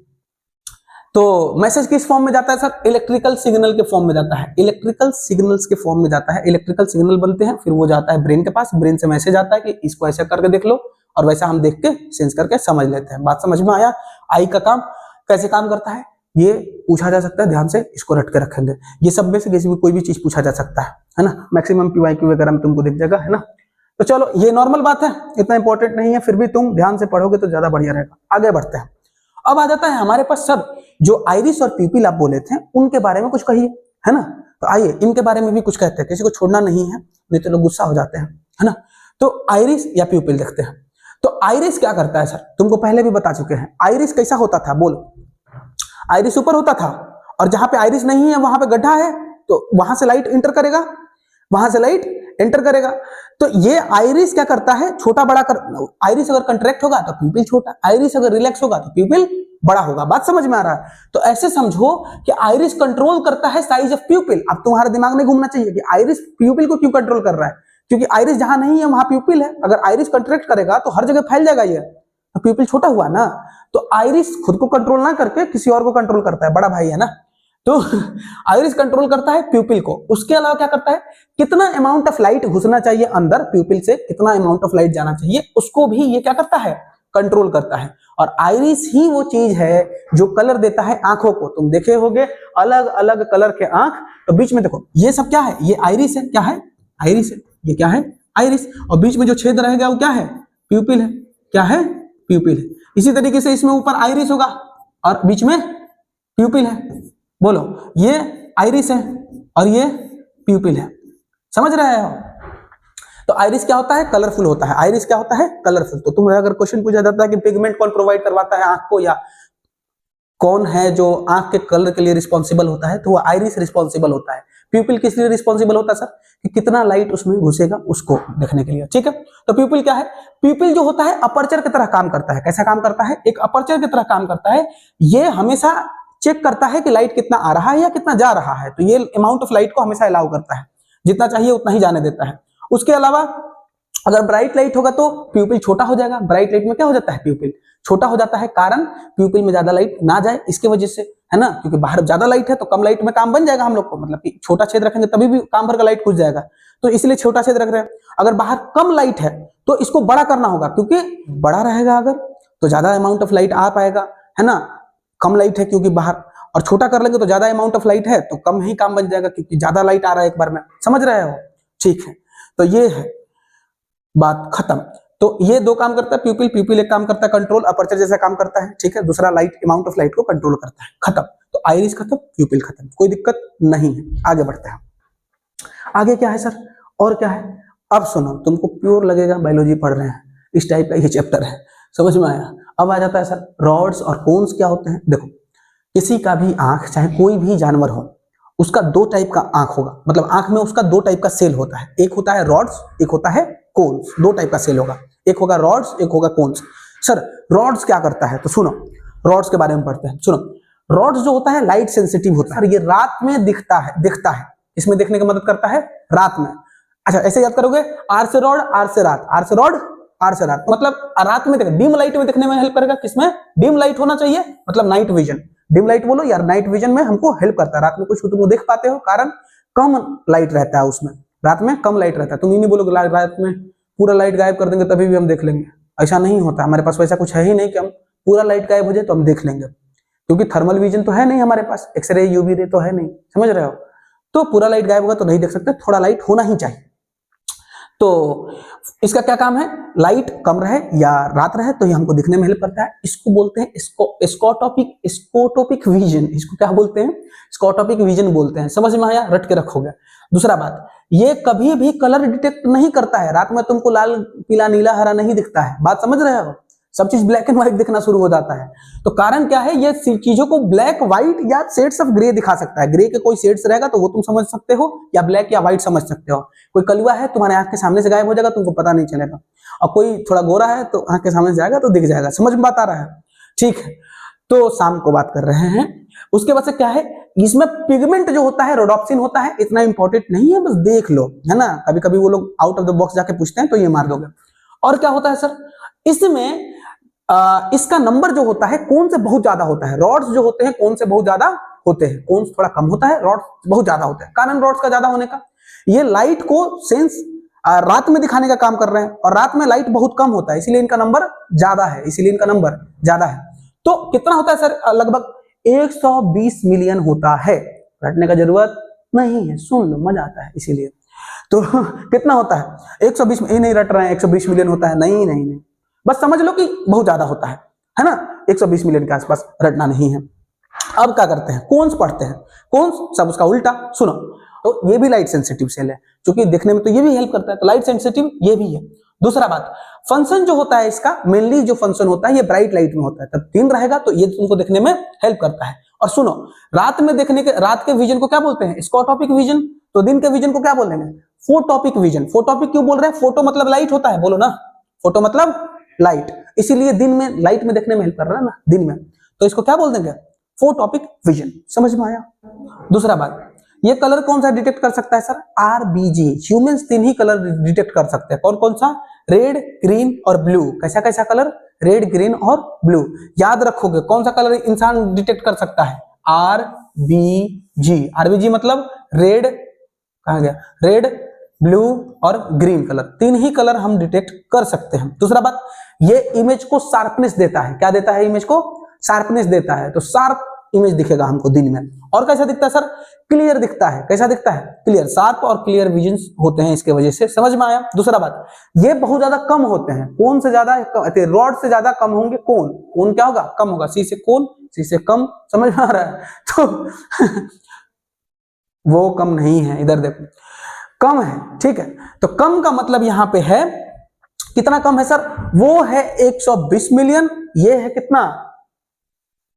तो मैसेज किस फॉर्म में जाता है सर? इलेक्ट्रिकल सिग्नल के फॉर्म में जाता है, इलेक्ट्रिकल सिग्नल्स के फॉर्म में जाता है। इलेक्ट्रिकल सिग्नल बनते हैं, फिर वो जाता है ब्रेन के पास, ब्रेन से मैसेज आता है कि इसको ऐसे करके देख लो, और वैसा हम देख के सेंस करके समझ लेते हैं। बात समझ में आया? आई का काम कैसे काम करता है ये पूछा जा सकता है, ध्यान से इसको रट के रखेंगे। ये सब में से किसी भी कोई भी चीज पूछा जा सकता है ना, मैक्सिमम पीवाईक्यू वगैरह में तुमको दिख जाएगा, है ना। तो चलो ये नॉर्मल बात है, इतना इंपॉर्टेंट नहीं है, फिर भी तुम ध्यान से पढ़ोगे तो ज्यादा बढ़िया रहेगा। आगे बढ़ते हैं। अब आ जाता है हमारे पास सर जो आइरिस और प्यूपिल आप बोले थे उनके बारे में कुछ कहिए, है ना। तो आइए इनके बारे में भी कुछ कहते हैं, किसी को छोड़ना नहीं है, नहीं तो लोग गुस्सा हो जाते हैं, है ना। तो आइरिस या प्यूपिल देखते हैं। तो आइरिस क्या करता है सर, तुमको पहले भी बता चुके हैं। आइरिस कैसा होता था बोलो? आइरिस ऊपर होता था, और जहां पे आइरिस नहीं है वहां पे गड्ढा है, तो वहां से लाइट एंटर करेगा, वहां से लाइट एंटर करेगा। तो ये आइरिस क्या करता है, छोटा बड़ा कर, आइरिस अगर कंट्रैक्ट होगा तो प्यूपिल छोटा, आइरिस अगर रिलैक्स होगा तो प्यूपिल बड़ा होगा। बात समझ में आ रहा है? तो ऐसे समझो कि आइरिस कंट्रोल करता है साइज ऑफ प्यूपिल। अब तुम्हारे दिमाग में घूमना चाहिए कि आइरिस प्यूपिल को क्यों कंट्रोल कर रहा है, क्योंकि आइरिस जहां नहीं है वहां प्यूपिल है। अगर आइरिस कंट्रैक्ट करेगा तो हर जगह फैल जाएगा ये, तो प्यूपिल छोटा हुआ ना। तो आइरिस खुद को कंट्रोल ना करके किसी और को कंट्रोल करता है, बड़ा भाई है ना। तो आइरिस कंट्रोल करता है प्यूपिल को। उसके अलावा क्या करता है, कितना अमाउंट ऑफ लाइट घुसना चाहिए अंदर प्यूपिल से, कितना अमाउंट ऑफ लाइट जाना चाहिए, उसको भी ये क्या करता है, कंट्रोल करता है। और आइरिस ही वो चीज है जो कलर देता है आंखों को। तुम देखे होगे अलग अलग कलर के आंख, तो बीच में देखो ये सब क्या है, ये आइरिस है, क्या है, आइरिस है, ये क्या है, आइरिस, और बीच में जो छेद रहेगा वो क्या है, प्यूपिल है, क्या है, प्यूपिल है। इसी तरीके से इसमें ऊपर आइरिस होगा और बीच में प्यूपिल है। बोलो ये आइरिस है और ये प्यूपिल है, समझ रहे हो। तो आइरिस क्या होता है, कलरफुल होता है। आइरिस क्या होता है, कलरफुल। तो तुम्हें अगर क्वेश्चन पूछा जाता है कि पिगमेंट कौन प्रोवाइड करवाता है आंख को, या कौन है जो आंख के कलर के लिए रिस्पॉन्सिबल होता है, तो वो आइरिस रिस्पॉन्सिबल होता है। प्यूपिल किस लिए रिस्पॉन्सिबल होता है सर, कि कितना लाइट उसमें घुसेगा उसको देखने के लिए। ठीक है, तो प्यूपिल क्या है, प्यूपिल जो होता है अपर्चर की तरह काम करता है। कैसा काम करता है, एक अपर्चर की तरह काम करता है। ये हमेशा चेक करता है कि लाइट कितना आ रहा है या कितना जा रहा है। तो ये अमाउंट ऑफ लाइट को हमेशा अलाउ करता है, जितना चाहिए उतना ही जाने देता है। उसके अलावा अगर ब्राइट लाइट होगा तो प्यूपिल छोटा हो जाएगा। ब्राइट लाइट में क्या हो जाता है, प्यूपिल छोटा हो जाता है, कारण प्यूपिल में ज्यादा लाइट ना जाए इसके वजह से, है ना। क्योंकि बाहर ज्यादा लाइट है तो कम लाइट में काम बन जाएगा हम लोग को, मतलब कि छोटा छेद रखेंगे तभी भी काम भर का लाइट घुस जाएगा, तो इसलिए छोटा छेद रख रहे हैं। अगर बाहर कम लाइट है तो इसको बड़ा करना होगा, क्योंकि बड़ा रहेगा अगर तो ज्यादा अमाउंट ऑफ लाइट आ पाएगा, है ना। कम लाइट है क्योंकि बाहर, और छोटा कर लेंगे तो ज्यादा अमाउंट ऑफ लाइट है तो कम ही काम बन जाएगा, क्योंकि ज्यादा लाइट आ रहा है एक बार में। समझ रहे हो? ठीक है, तो ये है बात खत्म। तो ये दो काम करता है प्यूपिल। प्यूपिल एक काम करता है कंट्रोल, अपर्चर जैसा काम करता है, ठीक है। दूसरा लाइट, अमाउंट ऑफ लाइट को कंट्रोल करता है। खत्म। तो आइरिस खत्म, प्यूपिल खत्म, कोई दिक्कत नहीं है। आगे बढ़ते हैं। आगे क्या है सर, और क्या है? अब सुनो, तुमको प्योर लगेगा बायोलॉजी पढ़ रहे हैं, इस टाइप का ये चैप्टर है, समझ में आया। अब आ जाता है सर रॉड्स और कोन्स क्या होते हैं। देखो किसी का भी आंख, चाहे कोई भी जानवर हो, उसका दो टाइप का आंख होगा, मतलब आंख में उसका दो टाइप का सेल होता है। एक होता है रॉड्स, एक होता है कोन्स। दो टाइप का सेल होगा, एक होगा रॉड्स, एक होगा कोन्स। सर रॉड्स क्या करता है, तो सुनो रॉड्स के बारे में पढ़ते हैं। सुनो, रॉड्स जो होता है लाइट सेंसिटिव होता है। ये रात में दिखता है, इसमें देखने की मदद करता है रात में। अच्छा ऐसे याद करोगे, आर से रॉड, आर से रात, आर से रॉड, आर से रात, मतलब रात में डिम लाइट में देखने में हेल्प करेगा। किसमें डिम लाइट होना चाहिए, मतलब नाइट विजन। डिम लाइट बोलो यार, नाइट विजन में हमको हेल्प करता है। रात में कुछ तुम देख पाते हो, कारण कम लाइट रहता है उसमें, रात में कम लाइट रहता है। तुम ये नहीं बोलोगे रात में पूरा लाइट गायब कर देंगे तभी भी हम देख लेंगे, ऐसा नहीं होता। हमारे पास वैसा कुछ है ही नहीं कि हम पूरा लाइट गायब हो जाए तो हम देख लेंगे, क्योंकि थर्मल विजन तो है नहीं हमारे पास, एक्सरे यूवी रे तो है नहीं, समझ रहे हो। तो पूरा लाइट गायब होगा तो नहीं देख सकते, थोड़ा लाइट होना ही चाहिए। तो इसका क्या काम है, लाइट कम रहे या रात रहे तो ये हमको दिखने में हेल्प करता है। इसको बोलते हैं स्कोटोपिक विजन। इसको क्या बोलते हैं, स्कोटोपिक विजन बोलते हैं। समझ में आया, रट के रखोगे। दूसरा बात, ये कभी भी कलर डिटेक्ट नहीं करता है। रात में तुमको लाल, पीला, नीला, हरा नहीं दिखता है, बात समझ रहे हो। सब चीज ब्लैक एंड व्हाइट दिखना शुरू हो जाता है। तो कारण क्या है, ये चीजों को ब्लैक, व्हाइट या शेड्स ऑफ ग्रे दिखा सकता है। ग्रे के कोई शेड्स रहेगा तो वो तुम समझ सकते हो, या ब्लैक या व्हाइट समझ सकते हो। कोई कलुआ है तुम्हारे आंख के सामने से गायब हो जाएगा, तुमको पता नहीं चलेगा। और कोई थोड़ा गोरा है तो आंख के सामने से जाएगा तो दिख जाएगा। समझ में बात आ रहा है, ठीक है। तो शाम को बात कर रहे हैं। उसके बाद से क्या है, इसमें पिगमेंट जो होता है रोडोप्सिन होता है। इतना इंपॉर्टेंट नहीं है, बस देख लो, है ना। कभी कभी वो लोग आउट ऑफ द बॉक्स जाके पूछते हैं तो ये मार दोगे। और क्या होता है सर, इसमें इसका नंबर जो होता है कोन से बहुत ज्यादा होता है, रॉड्स जो होते हैं कोन से बहुत ज्यादा होते हैं, कोन थोड़ा कम होता है, रॉड्स बहुत ज्यादा होते हैं। कारण रॉड्स का ज्यादा होने का, ये लाइट को सेंस रात में दिखाने का काम कर रहे हैं, और रात में लाइट बहुत कम होता है, इसीलिए इनका नंबर ज्यादा है, इसीलिए इनका नंबर ज्यादा है। तो कितना होता है सर, लगभग 120 मिलियन होता है, रटने का जरूरत नहीं है, सुन लो मजा आता है इसीलिए। तो कितना होता है 120, ये नहीं रट रहे हैं 120 मिलियन होता है, नहीं नहीं नहीं, बस समझ लो कि बहुत ज्यादा होता है ना, 120 मिलियन के आसपास, रटना नहीं है। अब क्या करते हैं, कोन्स पढ़ते हैं, कोन्स सब उसका उल्टा। सुनो, तो ये भी लाइट सेंसिटिव सेल है, क्योंकि देखने में तो ये भी हेल्प करता है, तो लाइट सेंसिटिव ये भी है। दूसरा बात, फंक्शन जो होता है इसका, मेनली जो फंक्शन होता है ये ब्राइट लाइट में होता है, तब दिन रहेगा तो ये तुमको देखने में हेल्प करता है। और सुनो, रात में देखने के, रात के विजन को क्या बोलते हैं, स्कोटॉपिक विजन, तो दिन के विजन को क्या बोलेंगे, फोटोपिक विजन। फोटोपिक क्यों बोल रहे हैं, फोटो मतलब लाइट होता है, बोलो ना, फोटो मतलब लाइट, इसीलिए दिन में लाइट में देखने में हेल्प कर रहा है ना दिन में, तो इसको क्या बोल देंगे, फोटोपिक विजन। समझ में आया। दूसरा बात, ये कलर कौन सा डिटेक्ट कर सकता है सर, आरबीजी। ह्यूमंस 3 ही कलर डिटेक्ट कर सकते हैं, कौन कौन सा, रेड, ग्रीन और ब्लू। कैसा कैसा कलर, रेड, ग्रीन और ब्लू। याद रखोगे कौन सा कलर इंसान डिटेक्ट कर सकता है, आरबीजी। आरबीजी मतलब रेड, कहा गया, रेड, ब्लू और ग्रीन कलर, 3 ही कलर हम डिटेक्ट कर सकते हैं। दूसरा बात, ये इमेज को शार्पनेस देता है, क्या देता है, इमेज को शार्पनेस देता है, तो शार्प इमेज दिखेगा हमको दिन में। और कैसा दिखता है सर, क्लियर दिखता है। कैसा दिखता है, क्लियर, शार्प और क्लियर विजन होते हैं इसके वजह से। समझ में आया। दूसरा बात, ये बहुत ज्यादा कम होते हैं, कौन से ज्यादा, रॉड से ज्यादा कम होंगे, कौन, कौन क्या होगा, कम होगा, सी से कौन, सी से कम। समझ में आ रहा है, तो वो कम नहीं है, इधर देखो कम है, ठीक है। तो कम का मतलब यहां पे है, कितना कम है सर, वो है 120 मिलियन, ये है कितना,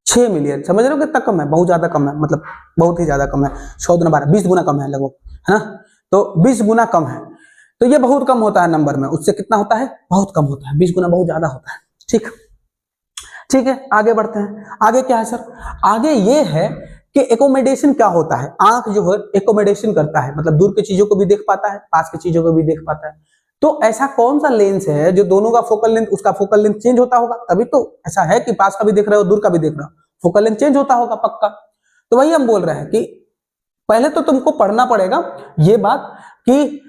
6 मिलियन। समझ रहे हो कितना कम है, बहुत ज्यादा कम है, मतलब बहुत ही ज्यादा कम है, 6 गुना 12, 20 गुना कम है लगभग, है ना, तो 20 गुना कम है। तो ये बहुत कम होता है नंबर में, उससे कितना होता है, बहुत कम होता है, 20 गुना बहुत ज्यादा होता है। ठीक, ठीक है, आगे बढ़ते हैं। आगे क्या है सर, आगे ये है कि एकोमोडेशन क्या होता है। आंख जो है एकोमोडेशन करता है, मतलब दूर की चीजों को भी देख पाता है, पास की चीजों को भी देख पाता है। तो ऐसा कौन सा लेंस है जो दोनों का फोकल लेंथ, उसका फोकल लेंथ चेंज होता होगा, तभी तो ऐसा है कि पास का भी देख रहे हो, दूर का भी देख रहे हो, फोकल लेंथ चेंज होता होगा पक्का। तो वही हम बोल रहे हैं कि पहले तो तुमको पढ़ना पड़ेगा ये बात कि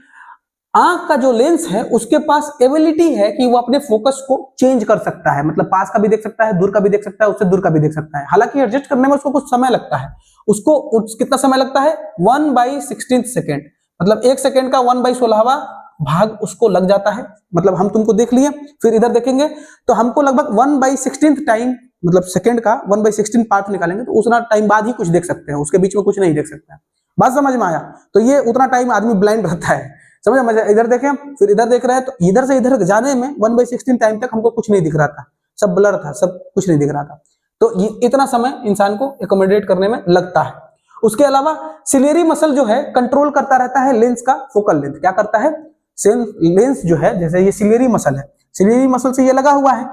आंख का जो लेंस है उसके पास एबिलिटी है कि वो अपने फोकस को चेंज कर सकता है, मतलब पास का भी देख सकता है, दूर का भी देख सकता है, उससे दूर का भी देख सकता है। हालांकि एडजस्ट करने में उसको कुछ समय लगता है, उसको कितना समय लगता है, 1/16 सेकेंड, मतलब 1 सेकेंड का 1/16वां भाग उसको लग जाता है। मतलब हम तुमको देख लिए, फिर इधर देखेंगे तो हमको लगभग 1/16 टाइम, मतलब सेकेंड का 1/16 पार्ट निकालेंगे तो उतना टाइम बाद ही कुछ देख सकते हैं, उसके बीच में कुछ नहीं देख सकते हैं। बात समझ में आया। तो ये उतना टाइम आदमी ब्लाइंड रहता है, समझ में। इधर देखें, फिर इधर देख रहे हैं, तो इधर से इधर जाने में 1/16 टाइम तक हमको कुछ नहीं दिख रहा था, सब ब्लर था, सब कुछ नहीं दिख रहा था। तो इतना समय इंसान को एकोमोडेट करने में लगता है। उसके अलावा सिलियरी मसल जो है कंट्रोल करता रहता है लेंस का फोकल लेंथ। क्या करता है, लेंस जो है, जैसे ये सिलियरी मसल है, सिलियरी मसल से ये लगा हुआ है,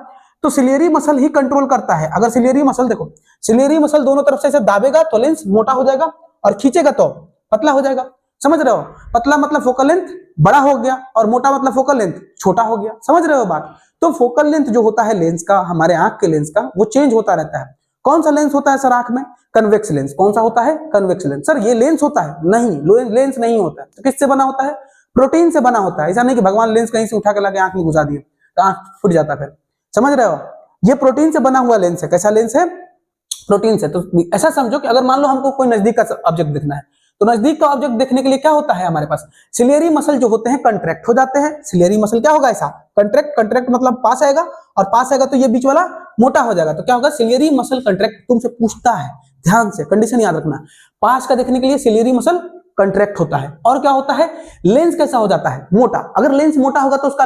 तो सिलियरी मसल ही कंट्रोल करता है। अगर सिलियरी मसल देखो, सिलियरी मसल दोनों तरफ से ऐसे दाबेगा तो लेंस मोटा हो जाएगा, और खींचेगा तो पतला हो जाएगा। समझ रहे हो, पतला मतलब फोकल लेंथ बड़ा हो गया, और मोटा मतलब फोकल लेंथ छोटा हो गया। समझ रहे हो बात। तो फोकल लेंथ जो होता है लेंस का, हमारे आंख के लेंस का, वो चेंज होता रहता है। कौन सा लेंस होता है सर आंख में, कन्वेक्स लेंस। कौन सा होता है, कन्वेक्स लेंस। सर ये लेंस होता है, नहीं लेंस नहीं होता है। तो किससे बना होता है, प्रोटीन से बना होता है। ऐसा नहीं कि भगवान लेंस कहीं से उठा के लाके आंख में घुसा दिए तो आंख फूट जाता फिर। समझ रहे हो, ये प्रोटीन से बना हुआ लेंस है। कैसा लेंस है, प्रोटीन से। तो ऐसा समझो कि अगर मान लो हमको कोई नजदीक का ऑब्जेक्ट देखना है, तो नजदीक का ऑब्जेक्ट देखने के लिए क्या होता है हमारे पास, सिलियरी मसल जो होते हैं कंट्रैक्ट हो जाते हैं। सिलियरी मसल क्या होगा, ऐसा कंट्रैक्ट मतलब पास आएगा, और पास आएगा तो ये बीच वाला मोटा हो जाएगा। तो क्या होगा, सिलियरी मसल कंट्रैक्ट। तुमसे पूछता है, ध्यान से कंडीशन याद रखना, पास का देखने के लिए सिलियरी मसल कंट्रैक्ट होता है। और क्या होता है, लेंस कैसा हो जाता है, मोटा। अगर लेंस मोटा होगा तो उसका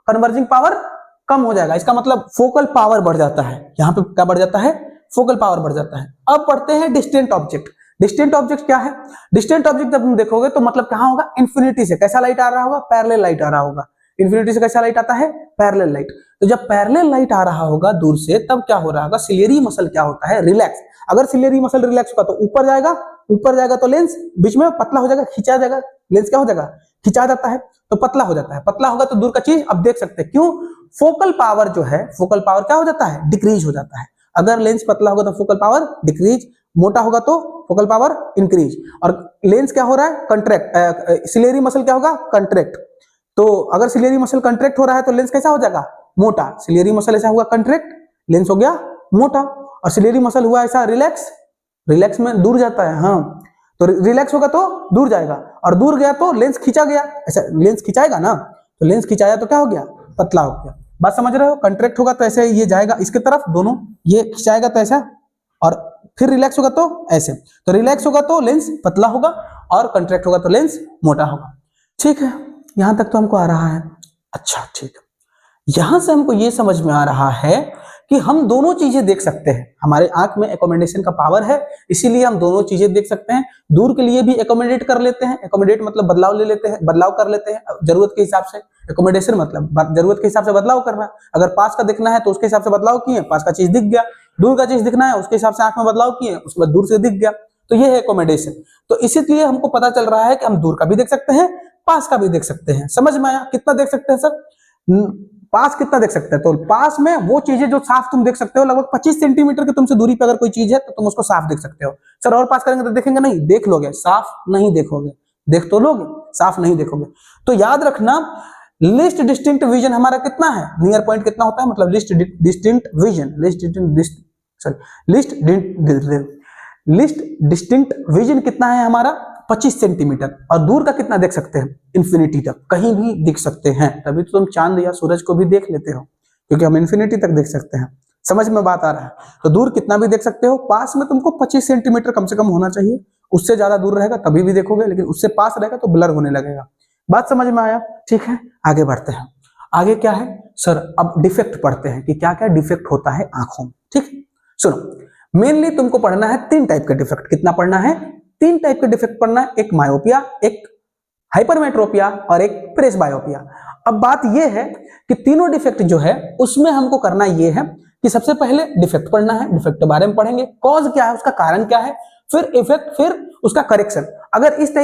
कन्वर्जिंग पावर कम हो जाएगा, इसका मतलब फोकल पावर बढ़ जाता है। यहाँ पे क्या बढ़ जाता है, फोकल पावर बढ़ जाता है। अब पढ़ते हैं डिस्टेंट ऑब्जेक्ट। डिस्टेंट ऑब्जेक्ट क्या है, डिस्टेंट ऑब्जेक्ट जब तुम देखोगे तो मतलब कहां होगा, इन्फिनिटी से कैसा लाइट आ रहा होगा, पैरेलल लाइट आ रहा होगा। इन्फिनिटी से कैसा लाइट आता है, पैरेलल लाइट। तो जब पैरेलल लाइट आ रहा होगा दूर से, तब क्या हो रहा होगा, सिलियरी मसल क्या होता है, रिलैक्स। अगर सिलियरी मसल रिलैक्स होगा तो ऊपर जाएगा तो लेंस बीच में पतला हो जाएगा, खींचा जाएगा, लेंस क्या हो जाएगा, खिंचा जाता है तो पतला हो जाता है। पतला होगा तो दूर का चीज अब देख सकते हैं, क्यों, फोकल पावर जो है, फोकल पावर क्या हो जाता है, डिक्रीज हो जाता है। अगर लेंस पतला होगा तो फोकल पावर डिक्रीज, मोटा होगा तो फोकल पावर इंक्रीज। और लेंस क्या हो रहा है, कंट्रैक्ट, सिलेरी मसल क्या होगा, कंट्रैक्ट। तो अगर सिलेरी मसल कंट्रैक्ट हो रहा है तो लेंस कैसा हो जाएगा, मोटा। सिलेरी मसल ऐसा हुआ कंट्रैक्ट, लेंस हो गया मोटा। और सिलेरी मसल हुआ ऐसा रिलैक्स, रिलैक्स में दूर जाता है, हाँ, तो रिलैक्स होगा तो दूर जाएगा, और दूर गया तो लेंस खींचा गया, ऐसा लेंस खिंचाएगा ना, तो लेंस खिंचाया तो क्या हो गया, पतला हो गया। बात समझ रहे हो, कंट्रैक्ट होगा तो ऐसे ये जाएगा इसके तरफ दोनों, ये खिंचाएगा तो ऐसा, और फिर रिलैक्स होगा तो ऐसे। तो रिलैक्स होगा तो लेंस पतला होगा, और कंट्रैक्ट होगा तो लेंस मोटा होगा। ठीक है, यहां तक तो हमको आ रहा है। अच्छा ठीक है, यहां से हमको ये समझ में आ रहा है कि हम दोनों चीजें देख सकते हैं। हमारे आंख में एकोमोडेशन का पावर है, इसीलिए हम दोनों चीजें देख सकते हैं। दूर के लिए भी एकोमोडेट कर लेते हैं, एकोमोडेट मतलब बदलाव ले लेते हैं, बदलाव कर लेते हैं जरूरत के हिसाब से। एकोमोडेशन मतलब जरूरत के हिसाब से बदलाव करना। अगर पास का देखना है तो उसके हिसाब से बदलाव किए, पास का चीज दिख गया। दूर का चीज दिखना है उसके हिसाब से आंख में बदलाव किए, उसके बाद दूर से दिख गया। तो ये है एकोमोडेशन। तो इसीलिए हमको पता चल रहा है कि हम दूर का भी देख सकते हैं, पास का भी देख सकते हैं। समझ में आया, कितना देख सकते हैं सर, पास कितना देख सकते हैं, तो पास में वो चीजें जो साफ तुम देख सकते हो, लगभग 25 सेंटीमीटर की तुमसे दूरी पे अगर कोई चीज है तो तुम उसको साफ देख सकते हो। सर और पास करेंगे तो देखेंगे नहीं, देख लोगे, साफ नहीं देखोगे, देख तो लोगे, साफ नहीं देखोगे। तो याद रखना, लिस्ट डिस्टिंक्ट विजन हमारा कितना है, नियर पॉइंट कितना होता है, मतलब list distinct vision, list distinct vision कितना है हमारा, 25 सेंटीमीटर। और दूर का कितना देख सकते हैं, इंफिनिटी तक, कहीं भी दिख सकते हैं। तभी तो तुम चांद या सूरज को भी देख लेते हो, क्योंकि हम इंफिनिटी तक देख सकते हैं। समझ में बात आ रहा है, तो दूर कितना भी देख सकते हो, पास में तुमको 25 सेंटीमीटर कम से कम होना चाहिए। उससे ज्यादा दूर रहेगा तभी भी देखोगे, लेकिन उससे पास रहेगा तो ब्लर होने लगेगा। बात समझ में आया, ठीक है, आगे बढ़ते हैं। आगे क्या है सर, अब डिफेक्ट पढ़ते हैं कि क्या क्या डिफेक्ट होता है आंखों में। ठीक, सुनो, मेनली तुमको पढ़ना है 3 टाइप के डिफेक्ट। कितना पढ़ना है, 3 टाइप के डिफेक्ट पढ़ना है, एक मायोपिया, एक हाइपरमेट्रोपिया और एक प्रेसबायोपिया। अब बात यह है कि तीनों डिफेक्ट जो है उसमें हमको करना यह है कि सबसे पहले डिफेक्ट पढ़ना है, डिफेक्ट के बारे में पढ़ेंगे, कॉज क्या है, उसका कारण क्या है, फिर इफेक्ट, फिर उसका करेक्शन। अगर इस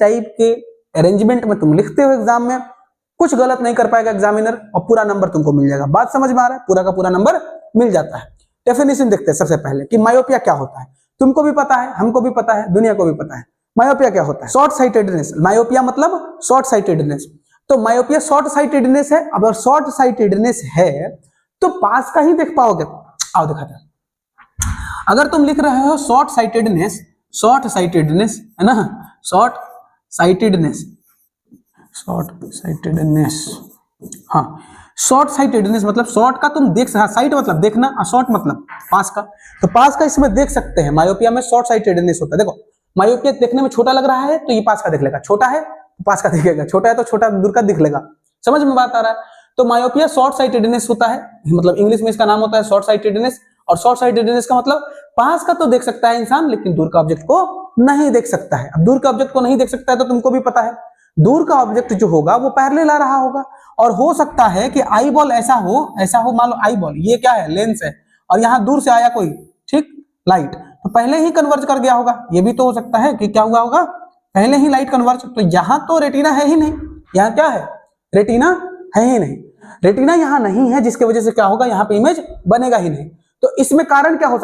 टाइप के अरेंजमेंट में तुम लिखते हो एग्जाम में, कुछ गलत नहीं कर पाएगा एग्जामिनर और पूरा नंबर तुमको मिल जाएगा। बात समझ में आ रहा है, पूरा का पूरा नंबर मिल जाता है। डेफिनेशन देखते हैं सबसे पहले कि मायोपिया क्या होता है। तुमको भी पता है, हमको भी पता है, दुनिया को भी पता है। मायोपिया क्या होता है, शॉर्ट साइटेडनेस। मायोपिया मतलब शॉर्ट साइटेडनेस। तो मायोपिया शॉर्ट साइटेडनेस है। अगर शॉर्ट साइटेडनेस है तो पास का ही देख पाओगे। आओ दिखाते हैं। अगर तुम लिख रहे हो शॉर्ट साइटेडनेस, शॉर्ट साइटेडनेस है ना, शॉर्ट साइटेडनेस, शॉर्ट साइटेडनेस, हाँ, शॉर्ट साइटेडनेस मतलब शॉर्ट का तुम देख, साइट मतलब देखना, और शॉर्ट मतलब पास का। तो पास का इसमें देख सकते हैं, मायोपिया में शॉर्ट साइटेडनेस होता है। देखो, मायोपिया देखने में छोटा लग रहा है तो ये पास का देख लेगा, छोटा है तो पास का दिखेगा, छोटा है तो छोटा दूर का दिख लेगा। समझ में बात आ रहा है, तो मायोपिया शॉर्ट साइटेडनेस होता है, मतलब इंग्लिश में इसका नाम होता है शॉर्ट साइटेडनेस। और शॉर्ट साइटेडनेस का मतलब पास का तो देख सकता है इंसान, लेकिन दूर का ऑब्जेक्ट को नहीं देख सकता है। अब दूर का ऑब्जेक्ट को नहीं देख सकता है तो तुमको भी पता है, दूर का ऑब्जेक्ट जो होगा वो पैरेलल आ रहा होगा। और हो सकता है कि आई बॉल ऐसा हो, मान लो आई बॉल ये क्या है, लेंस है, और यहां दूर से आया कोई, ठीक, लाइट, तो पहले ही कन्वर्ज कर गया होगा। ये भी तो हो सकता है कि क्या हुआ होगा, पहले ही लाइट कन्वर्ज। तो यहां तो रेटिना है ही नहीं, यहाँ क्या है, रेटिना है ही नहीं, रेटिना यहाँ नहीं है, जिसकी वजह से क्या होगा, यहाँ पे इमेज बनेगा ही नहीं। तो इसमें कारण क्या हो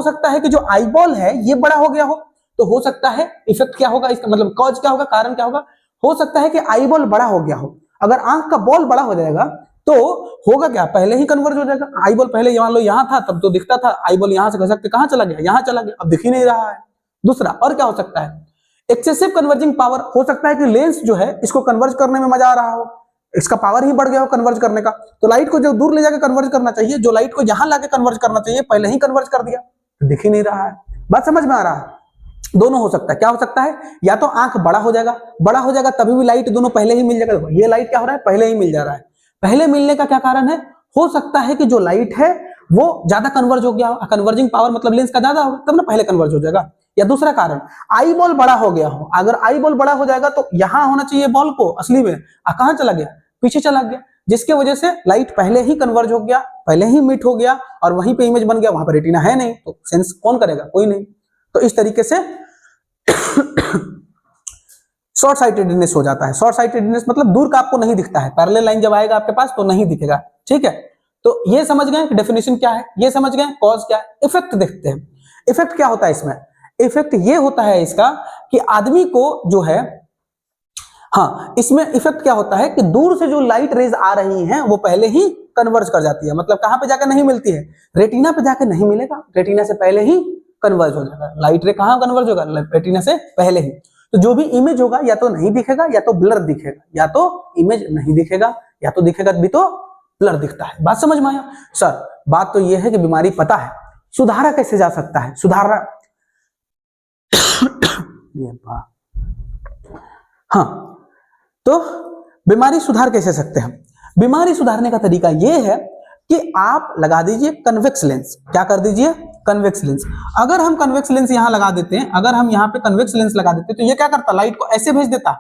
सकता है कि जो आई बॉल है ये बड़ा हो गया हो। तो हो सकता है इफेक्ट क्या होगा, इसका मतलब कॉज क्या होगा, कारण क्या होगा, हो सकता है कि आई बॉल बड़ा हो गया हो। अगर आंख का बॉल बड़ा हो जाएगा तो होगा क्या, पहले ही कन्वर्ज हो जाएगा। आई बॉल पहले मान लो यहाँ था तब तो दिखता था, आई बॉल यहाँ से घसक के कहां चला गया, यहाँ चला गया, अब दिख ही नहीं रहा है। दूसरा और क्या हो सकता है, एक्सेसिव कन्वर्जिंग पावर। हो सकता है कि लेंस जो है इसको कन्वर्ज करने में मजा आ रहा हो, इसका पावर ही बढ़ गया हो कन्वर्ज करने का। तो लाइट को जो दूर ले जाकर कन्वर्ज करना चाहिए, जो लाइट को यहां लाके कन्वर्ज करना चाहिए, पहले ही कन्वर्ज कर दिया, तो दिख ही नहीं रहा है। बात समझ में आ रहा है, दोनों हो सकता है। क्या हो सकता है, या तो आंख बड़ा हो जाएगा तभी भी लाइट दोनों पहले ही मिल जाएगा। देखो ये लाइट क्या हो रहा है, पहले ही मिल जा रहा है। पहले मिलने का क्या कारण है, हो सकता है कि जो लाइट है वो ज्यादा कन्वर्ज हो गया हो, कन्वर्जिंग पावर मतलब लेंस का ज्यादा होगा, तब ना पहले कन्वर्ज हो जाएगा। या दूसरा कारण, आई बॉल बड़ा हो गया हो। अगर आई बॉल बड़ा हो जाएगा तो यहां होना चाहिए बॉल को असली में, कहां चला गया, पीछे चला गया, जिसके वजह से लाइट पहले ही कन्वर्ज हो गया, पहले ही मीट हो गया, और वहीं पे इमेज बन गया। वहां पर रेटिना है नहीं, तो सेंस कौन करेगा, कोई नहीं। तो इस तरीके से शॉर्ट साइटेडनेस हो जाता है। शॉर्ट साइटेडनेस मतलब दूर का आपको नहीं दिखता है, पैरेलल लाइन जब आएगा आपके पास तो नहीं दिखेगा, ठीक है। तो ये समझ गए डेफिनेशन क्या है, ये समझ गए कॉज क्या है। इफेक्ट देखते हैं, इफेक्ट क्या होता है इसमें। इफेक्ट ये होता है इसका कि आदमी को जो है, हाँ इसमें इफेक्ट क्या होता है कि दूर से जो लाइट रेज आ रही हैं वो पहले ही कन्वर्ज कर जाती है। मतलब कहां पे जाकर नहीं मिलती है, रेटिना पे जाकर नहीं मिलेगा, रेटिना से पहले ही कन्वर्ज हो जाएगा। लाइट रे कहां कन्वर्ज होगा, रेटिना से पहले ही। तो जो भी इमेज होगा या तो नहीं दिखेगा या तो ब्लर दिखेगा, या तो इमेज नहीं दिखेगा या तो दिखेगा भी तो ब्लर दिखता है। बात समझ में आया सर। बात तो यह है कि बीमारी पता है, सुधारा कैसे जा सकता है, सुधारा हाँ तो बीमारी सुधार कैसे सकते हैं। बीमारी सुधारने का तरीका यह है कि आप लगा दीजिए कन्वेक्स लेंस। क्या कर दीजिए, कन्वेक्स लेंस। अगर हम कन्वेक्स लेंस यहां लगा देते हैं, अगर हम यहां पे कन्वेक्स लेंस लगा देते हैं तो ये क्या करता, लाइट को ऐसे भेज देता।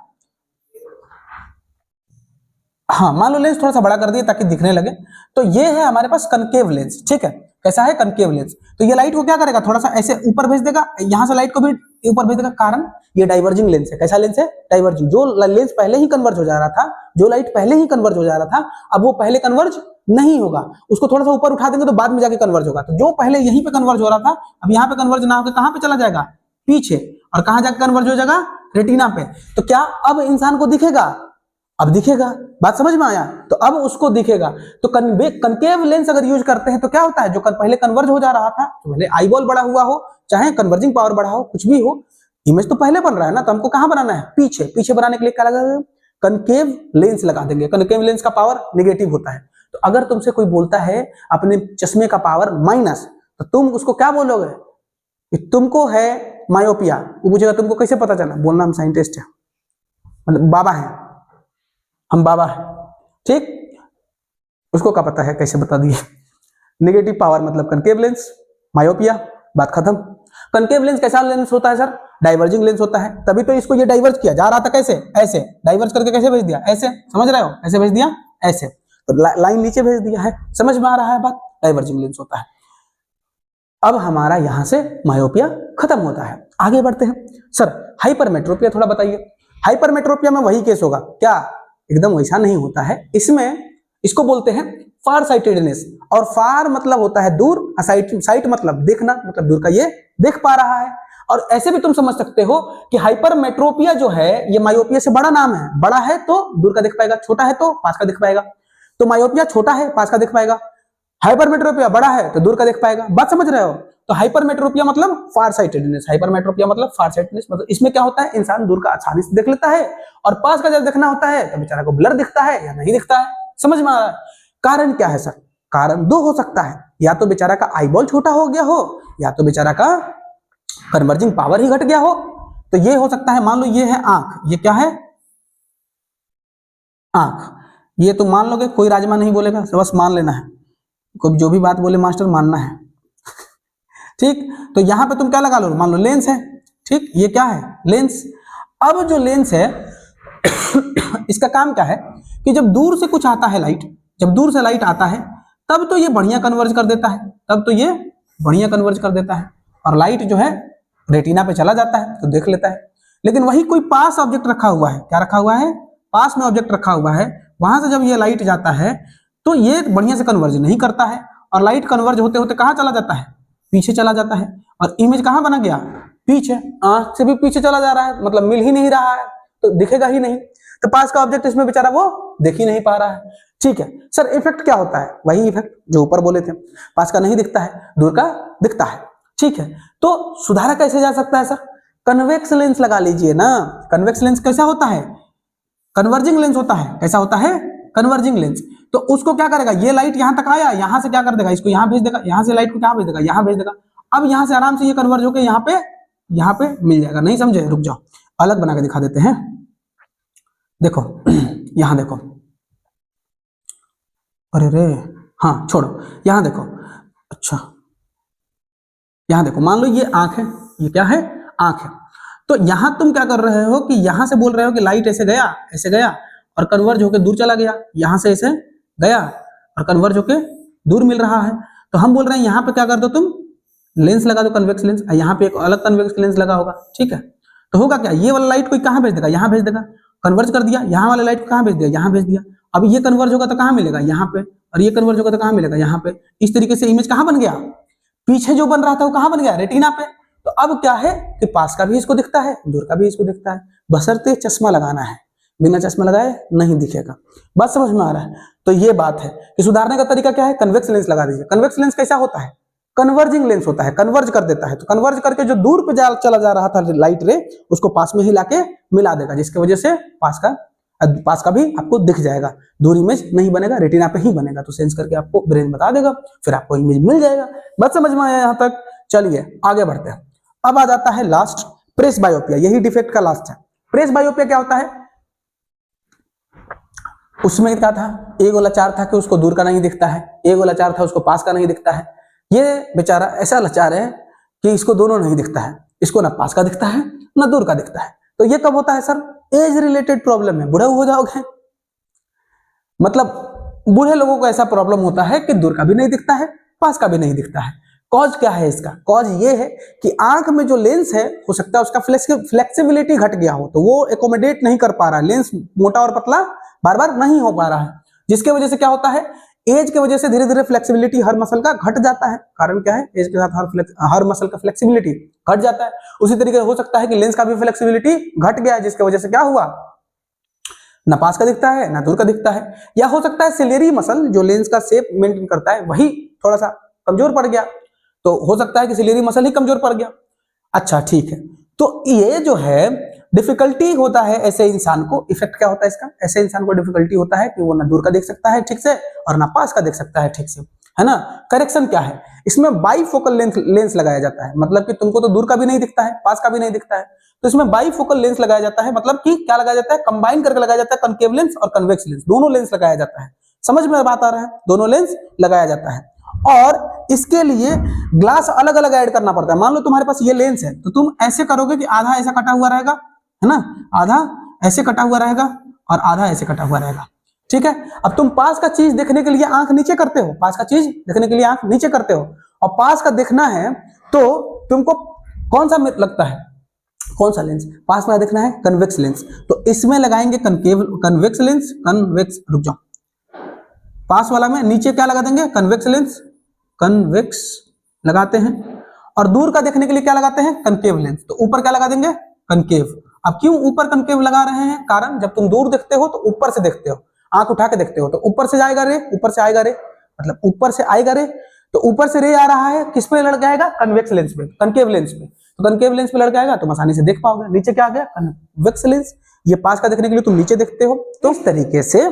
हाँ मान लो लेंस थोड़ा सा बड़ा कर दिए ताकि दिखने लगे, तो ये है हमारे पास कनकेव लेंस, ठीक है। कैसा है, कनकेव लेंस। तो ये लाइट को क्या करेगा, थोड़ा सा ऐसे ऊपर भेज देगा, यहां से लाइट को भी ऊपर भेज देगा। कारण ये डाइवर्जिंग लेंस है। कैसा लेंस है, डाइवर्जिंग। जो लेंस पहले ही कन्वर्ज हो जा रहा था, जो लाइट पहले ही कन्वर्ज हो जा रहा था, अब वो पहले कन्वर्ज नहीं होगा, उसको थोड़ा सा ऊपर उठा देंगे तो बाद में जाके कन्वर्ज होगा। तो जो पहले यहीं पे कन्वर्ज हो रहा था, अब यहाँ पे कन्वर्ज ना होकर कहां पे चला जाएगा, पीछे। और कहां जाकर कन्वर्ज हो जाएगा, रेटिना पे। तो क्या अब इंसान को दिखेगा, अब दिखेगा। बात समझ में आया, तो अब उसको दिखेगा। तो कनकेव लेंस अगर यूज करते हैं तो क्या होता है, जो पहले कन्वर्ज हो जा रहा था, तो भले आई बॉल बड़ा हुआ हो, चाहे कन्वर्जिंग पावर बड़ा हो, कुछ भी हो, इमेज तो पहले बन रहा है ना, तो हमको कहां बनाना है, पीछे। पीछे बनाने के लिए क्या लगा, कनकेव लेंस लगा देंगे। कनकेव लेंस का पावर नेगेटिव होता है। तो अगर तुमसे कोई बोलता है अपने चश्मे का पावर माइनस, तो तुम उसको क्या बोलोगे, तुमको है मायोपिया। वो पूछेगा तुमको कैसे पता चला, बोलना हम साइंटिस्ट है, मतलब बाबा है, हम बाबा है, ठीक। उसको क्या पता है, कैसे बता दिए। नेगेटिव पावर मतलब कनकेव लेंस, मायोपिया, बात खत्म। कनकेव लेंस कैसा लेंस होता है सर, डाइवर्जिंग लेंस होता है। तभी तो इसको ये डाइवर्ज किया जा रहा था, कैसे, ऐसे डाइवर्ज करके कैसे भेज दिया, ऐसे, समझ रहे हो, ऐसे भेज दिया, ऐसे। तो लाइन नीचे भेज दिया है, समझ में आ रहा है बात, डाइवर्जिंग लेंस होता है। अब हमारा यहां से मायोपिया खत्म होता है। आगे बढ़ते हैं सर, हाइपरमेट्रोपिया थोड़ा बताइए। हाइपरमेट्रोपिया में वही केस होगा क्या, एकदम वैसा नहीं होता है। इसमें इसको बोलते हैं फार साइटेडनेस, और फार मतलब होता है दूर, साइट मतलब देखना, मतलब दूर का ये देख पा रहा है। और ऐसे भी तुम समझ सकते हो कि हाइपरमेट्रोपिया जो है ये मायोपिया से बड़ा नाम है। बड़ा है तो दूर का दिख पाएगा, छोटा है तो पास का दिख पाएगा। तो मायोपिया छोटा है, पास का दिख पाएगा। हाइपरमेट्रोपिया बड़ा है तो दूर का देख पाएगा। बात समझ रहे हो। तो हाइपरमेट्रोपिया मतलब फार साइटेडनेस, हाइपरमेट्रोपिया मतलब फार साइटेडनेस, मतलब इसमें क्या होता है, इंसान दूर का आसानी से देख लेता है, और पास का जब देखना होता है तो बेचारा को ब्लर दिखता है या नहीं दिखता है। समझ में आ रहा है। कारण क्या है सर, कारण दो हो सकता है, या तो बेचारा का आईबॉल छोटा हो गया हो, या तो बेचारा का कन्वर्जिंग पावर ही घट गया हो। तो ये हो सकता है। मान लो ये है आंख, ये क्या है, आंख। ये तो मान लोगे, कोई राजमा नहीं बोलेगा, बस मान लेना है, कोई जो भी बात बोले मास्टर मानना है। ठीक, तो यहां पे तुम क्या लगा लो, मान लो लेंस है, ठीक, ये क्या है, लेंस। अब जो लेंस है इसका काम क्या है कि जब दूर से कुछ आता है लाइट, जब दूर से लाइट आता है तब तो ये बढ़िया कन्वर्ज कर देता है, तब तो ये बढ़िया कन्वर्ज कर देता है, और लाइट जो है रेटिना पे चला जाता है तो देख लेता है। लेकिन वही कोई पास ऑब्जेक्ट रखा हुआ है, क्या रखा हुआ है, पास में ऑब्जेक्ट रखा हुआ है, वहां से जब ये लाइट जाता है तो ये बढ़िया से कन्वर्ज नहीं करता है, और लाइट कन्वर्ज होते होते कहां चला जाता है, पीछे चला जाता है, और इमेज कहां बना गया, पीछे। आंख से भी पीछे चला जा रहा है, मतलब मिल ही नहीं रहा है, तो दिखेगा ही नहीं। तो पास का ऑब्जेक्ट इसमें बेचारा वो देख ही नहीं पा रहा है। ठीक है सर, इफेक्ट क्या होता है, वही इफेक्ट जो ऊपर बोले थे, पास का नहीं दिखता है, दूर का दिखता है। ठीक है, तो सुधारा कैसे जा सकता है सर, कन्वेक्स लेंस लगा लीजिए ना। कन्वेक्स लेंस कैसा होता है, कन्वर्जिंग लेंस होता है। कैसा होता है, कन्वर्जिंग लेंस। तो उसको क्या करेगा, ये लाइट यहां तक आया, यहां से क्या कर देगा, इसको यहां भेज देगा, यहां से लाइट को क्या भेज देगा, यहां भेज देगा। अब यहां से आराम से ये कन्वर्ज होकर यहां पे मिल जाएगा। नहीं समझे, रुक जाओ, अलग बना के दिखा देते हैं। देखो यहां देखो, अरे रे, हाँ छोड़ो, यहां देखो। अच्छा यहां देखो, मान लो ये आंख है, ये क्या है, आंख है। तो यहां तुम क्या कर रहे हो कि यहां से बोल रहे हो कि लाइट ऐसे गया और कन्वर्ज होकर दूर चला गया, यहां से ऐसे गया और कन्वर्ज होकर दूर मिल रहा है। तो हम बोल रहे हैं यहां पे क्या कर दो, तुम लेंस लगा दो, कन्वेक्स लेंस। यहाँ पे एक अलग कन्वेक्स लेंस लगा होगा। ठीक है, तो होगा क्या, ये वाला लाइट कोई कहाँ भेज देगा, यहाँ भेज देगा, कन्वर्ज कर दिया, यहाँ वाला लाइट को कहाँ भेज दिया, यहाँ भेज दिया। अब ये कन्वर्ज होगा तो कहाँ मिलेगा, यहाँ पे, और ये कन्वर्ज होगा तो कहाँ मिलेगा, यहाँ पे। इस तरीके से इमेज कहाँ बन गया, पीछे जो बन रहा था वो कहाँ बन गया, रेटिना पे। तो अब क्या है कि पास का भी इसको दिखता है, दूर का भी इसको दिखता है, बशर्ते चश्मा लगाना है, बिना चश्मा लगाए नहीं दिखेगा। बात समझ में आ रहा है। तो ये बात है कि सुधारने का तरीका क्या है, कन्वेक्स लेंस लगा दीजिए। कन्वेक्स लेंस कैसा होता है, कन्वर्जिंग लेंस होता है, कन्वर्ज कर देता है। तो कन्वर्ज करके जो दूर पे चला जा रहा था लाइट रे, उसको पास में ही लाके मिला देगा, जिसकी वजह से पास का भी आपको दिख जाएगा, दूर इमेज नहीं बनेगा, रेटिना पे ही बनेगा। तो सेंस करके आपको ब्रेन बता देगा, फिर आपको इमेज मिल जाएगा। बात समझ में आया यहाँ तक। चलिए आगे बढ़ते हैं। अब आ जाता है लास्ट, प्रेस बायोपिया। यही डिफेक्ट का लास्ट है। प्रेस बायोपिया क्या होता है, उसमें क्या था, एक गोला चार था कि उसको दूर का नहीं दिखता है, एक गोला चार था उसको पास का नहीं दिखता है। ये बेचारा ऐसा लाचार है कि इसको दोनों नहीं दिखता है, इसको ना पास का दिखता है ना दूर का दिखता है। तो ये कब होता है सर, एज रिलेटेड प्रॉब्लम है, बूढ़े हो जाओगे, मतलब बूढ़े लोगों को ऐसा प्रॉब्लम होता है कि दूर का भी नहीं दिखता है, पास का भी नहीं दिखता है। कॉज क्या है इसका, कॉज ये है कि आंख में जो लेंस है, हो सकता है उसका फ्लेक्सिबिलिटी घट गया हो, तो वो एकोमोडेट नहीं कर पा रहा है, लेंस मोटा और पतला बार बार नहीं हो पा रहा है, जिसके वजह से क्या होता है, एज के वजह से धीरे धीरे फ्लेक्सिबिलिटी हर मसल का घट जाता है। कारण क्या है, एज के साथ हर मसल का फ्लेक्सिबिलिटी घट जाता है। उसी तरीके से हो सकता है कि लेंस का भी फ्लेक्सिबिलिटी घट गया है, जिसकी वजह से क्या हुआ, ना पास का दिखता है ना दूर का दिखता है। या हो सकता है सिलेरी मसल जो लेंस का शेप मेंटेन करता है वही थोड़ा सा कमजोर पड़ गया, तो हो सकता है कि सिलेरी मसल ही कमजोर पड़ गया। अच्छा ठीक है, तो ये जो है डिफिकल्टी होता है ऐसे इंसान को। इफेक्ट क्या होता है इसका, ऐसे इंसान को डिफिकल्टी होता है कि वो ना दूर का देख सकता है ठीक से और ना पास का देख सकता है ठीक से, है ना। करेक्शन क्या है, इसमें बाईफोकल लेंस लगाया जाता है, मतलब कि तुमको तो दूर का भी नहीं दिखता है, पास का भी नहीं दिखता है, तो इसमें बाईफोकल लेंस लगाया जाता है। मतलब कि क्या लगाया जाता है, कंबाइन करके लगाया जाता है, कनकेव लेंस और कन्वेक्स लेंस, दोनों लेंस लगाया जाता है। समझ में बात आ रहा है, दोनों लेंस लगाया जाता है। और इसके लिए ग्लास अलग अलग ऐड करना पड़ता है। मान लो तुम्हारे पास ये लेंस है, तो तुम ऐसे करोगे कि आधा ऐसा कटा हुआ रहेगा, है ना, आधा ऐसे कटा हुआ रहेगा और आधा ऐसे कटा हुआ रहेगा, ठीक है। अब तुम पास का चीज देखने के लिए आंख नीचे करते हो, पास का चीज देखने के लिए आंख नीचे करते हो, और पास का देखना है तो तुमको कौन सा लगता है, कौन सा लेंस, पास में देखना है कन्वेक्स लेंस, तो इसमें लगाएंगे कन्वेक्स लेंस, कन्वेक्स, रुक जाओ, पास वाला में नीचे क्या लगा देंगे, कन्वेक्स लेंस, कन्वेक्स लगाते हैं, और दूर का देखने के लिए क्या लगाते हैं, कनकेव लेंस, तो ऊपर क्या लगा देंगे, कनकेव। अब क्यों ऊपर कनकेव लगा रहे हैं, कारण जब तुम दूर देखते हो तो ऊपर से देखते हो, आंख उठा के देखते हो, तो ऊपर से जाएगा रे, ऊपर से आएगा रे, मतलब ऊपर से आएगा रे, तो ऊपर से रे आ रहा है, किस पे लड़ जाएगा, कन्वेक्स लेंस पे, कनकेव लेंस पे, तो कनकेव लेंस पे लड़ जाएगा, तुम आसानी से देख पाओगे। नीचे क्या आ गया, कन्वेक्स लेंस, ये पास का देखने के लिए तुम नीचे देखते हो। तो इस तरीके से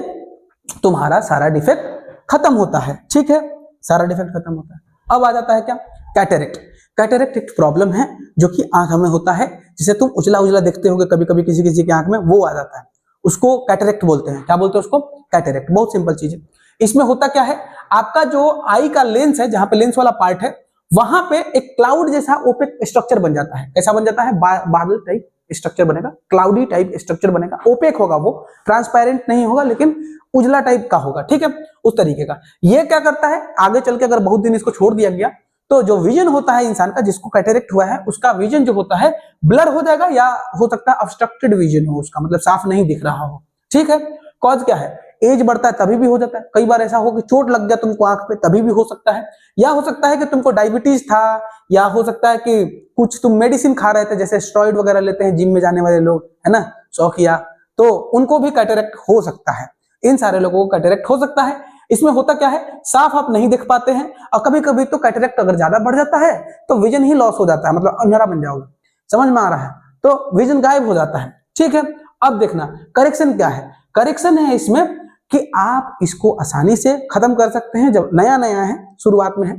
तुम्हारा सारा डिफेक्ट खत्म होता है, ठीक है, सारा डिफेक्ट खत्म होता है। अब आ जाता है क्या, कैटरेक्ट। कैटरेक्ट एक प्रॉब्लम है जो कि आंख में होता है, जिसे तुम उजला उजला देखते होगे कभी कभी किसी किसी की आंख में, वो आ जाता है, उसको कैटरेक्ट बोलते हैं। क्या बोलते हैं उसको, कैटरेक्ट। बहुत सिंपल चीज है। इसमें होता क्या है, आपका जो आई का लेंस है, जहां पे लेंस वाला पार्ट है, वहां पे एक क्लाउड जैसा ओपेक स्ट्रक्चर बन जाता है। कैसा बन जाता है, बादल टाइप स्ट्रक्चर बनेगा, क्लाउडी टाइप स्ट्रक्चर बनेगा, ओपेक होगा, वो ट्रांसपेरेंट नहीं होगा लेकिन उजला टाइप का होगा, ठीक है, उस तरीके का। ये क्या करता है, आगे चल के अगर बहुत दिन इसको छोड़ दिया गया तो जो विजन होता है इंसान का, जिसको कैटरेक्ट हुआ है, उसका विजन जो होता है ब्लर हो जाएगा, या हो सकता है ऑब्स्ट्रक्टेड विजन हो उसका, मतलब साफ नहीं दिख रहा हो, ठीक है। कॉज क्या है, एज बढ़ता है तभी भी हो जाता है, कई बार ऐसा हो कि चोट लग गया तुमको आंख पे तभी भी हो सकता है, या हो सकता है कि तुमको डायबिटीज था, या हो सकता है कि कुछ तुम मेडिसिन खा रहे थे, जैसे स्टेरॉइड वगैरह लेते हैं जिम में जाने वाले लोग, है ना, शौकिया, तो उनको भी कैटरेक्ट हो सकता है। इन सारे लोगों को कैटरेक्ट हो सकता है। इसमें होता क्या है, साफ आप नहीं देख पाते हैं, और कभी कभी तो कैटरेक्ट अगर ज्यादा बढ़ जाता है तो विजन ही लॉस हो जाता है, मतलब अंधेरा बन जाओगे, समझ में आ रहा है, तो विजन गायब हो जाता है, ठीक है। अब देखना करेक्शन क्या है, करेक्शन है इसमें कि आप इसको आसानी से खत्म कर सकते हैं। जब नया नया है, शुरुआत में है,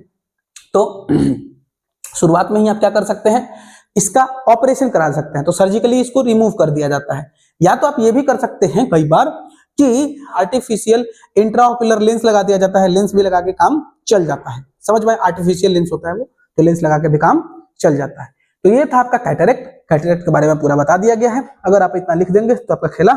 तो शुरुआत में ही आप क्या कर सकते हैं, इसका ऑपरेशन करा सकते हैं, तो सर्जिकली इसको रिमूव कर दिया जाता है। या तो आप ये भी कर सकते हैं कई बार कि आर्टिफिशियल इंट्राओक्यूलर लेंस लगा दिया जाता है, लेंस भी लगा के काम चल जाता है, समझ में, आर्टिफिशियल लेंस होता है वो, तो लेंस लगा के भी काम चल जाता है। तो ये था आपका कैटरेक्ट। कैटरेक्ट के बारे में पूरा बता दिया गया है, अगर आप इतना लिख देंगे तो आपका खेला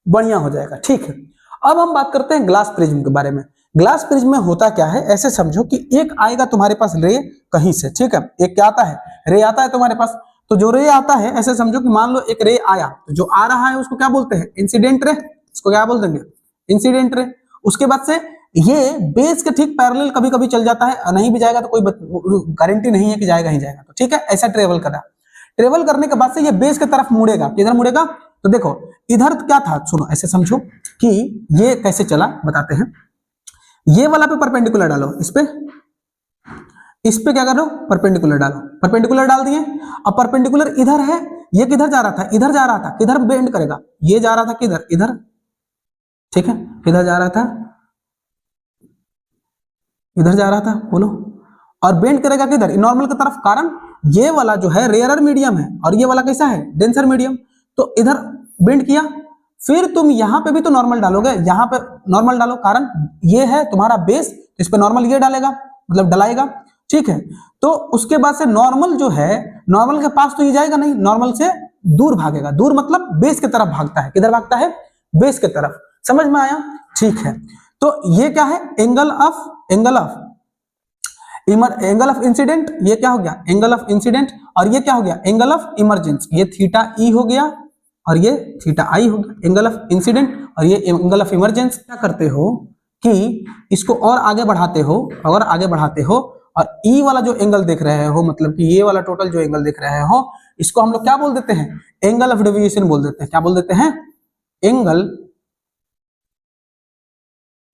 बढ़िया हो जाएगा, ठीक है। अब हम बात करते हैं ग्लास प्रिज्म के बारे में। ग्लास प्रिज्म में होता क्या है, ऐसे समझो कि एक आएगा तुम्हारे पास रे कहीं से, ठीक है, एक क्या आता है, रे आता है तुम्हारे पास, तो जो रे आता है, ऐसे समझो कि मान लो एक रे आया, तो जो आ रहा है उसको क्या बोलते हैं? Incident ray. इसको क्या बोल देंगे? Incident ray. उसके बाद से ये बेस के ठीक पैरेलल कभी कभी चल जाता है, नहीं भी जाएगा तो कोई गारंटी नहीं है कि जाएगा ही जाएगा, तो ठीक है, ऐसा ट्रेवल करा। ट्रेवल करने के बाद से ये बेस की तरफ मुड़ेगा। किधर मुड़ेगा? तो देखो इधर क्या था, सुनो ऐसे समझो कि ये कैसे चला, बताते हैं। ये वाला पे परपेंडिकुलर डालो, इस पे क्या करो? परपेंडिकुलर डालो। परपेंडिकुलर डाल दिए। अब परपेंडिकुलर इधर है, ये किधर जा रहा था? इधर जा रहा था। किधर बेंड करेगा? ये जा रहा था किधर? इधर, ठीक है, इधर जा रहा था, इधर जा रहा था, बोलो। और बेंड करेगा किधर? नॉर्मल की तरफ। कारण ये वाला जो है रेयरर मीडियम है और ये वाला कैसा है? Denser medium. तो इधर बेंड किया, फिर तुम यहां पे भी तो नॉर्मल डालोगे, यहां पे नॉर्मल डालो, कारण ये है तुम्हारा बेस, तो इस पे नॉर्मल ये डालेगा, मतलब डलाएगा, ठीक है। तो उसके बाद से नॉर्मल जो है, नॉर्मल के पास तो ये जाएगा नहीं, नॉर्मल से दूर भागेगा। दूर मतलब बेस की तरफ भागता है। किधर भागता है? बेस की तरफ। समझ में आया? ठीक है। तो ये क्या है? Angle of incident. ये क्या हो गया? Angle of incident. और ये क्या हो गया? Angle of emergence. ये थीटा ई हो गया और ये थीटा आई हो गया, एंगल ऑफ इंसिडेंट और ये एंगल ऑफ इमरजेंस। क्या करते हो कि इसको और आगे बढ़ाते हो, और ई वाला जो एंगल देख रहे हो, मतलब कि ये वाला टोटल जो एंगल देख रहे हो, इसको हम लोग क्या बोल देते हैं? एंगल ऑफ डेविएशन बोल देते हैं। क्या बोल देते हैं? एंगल,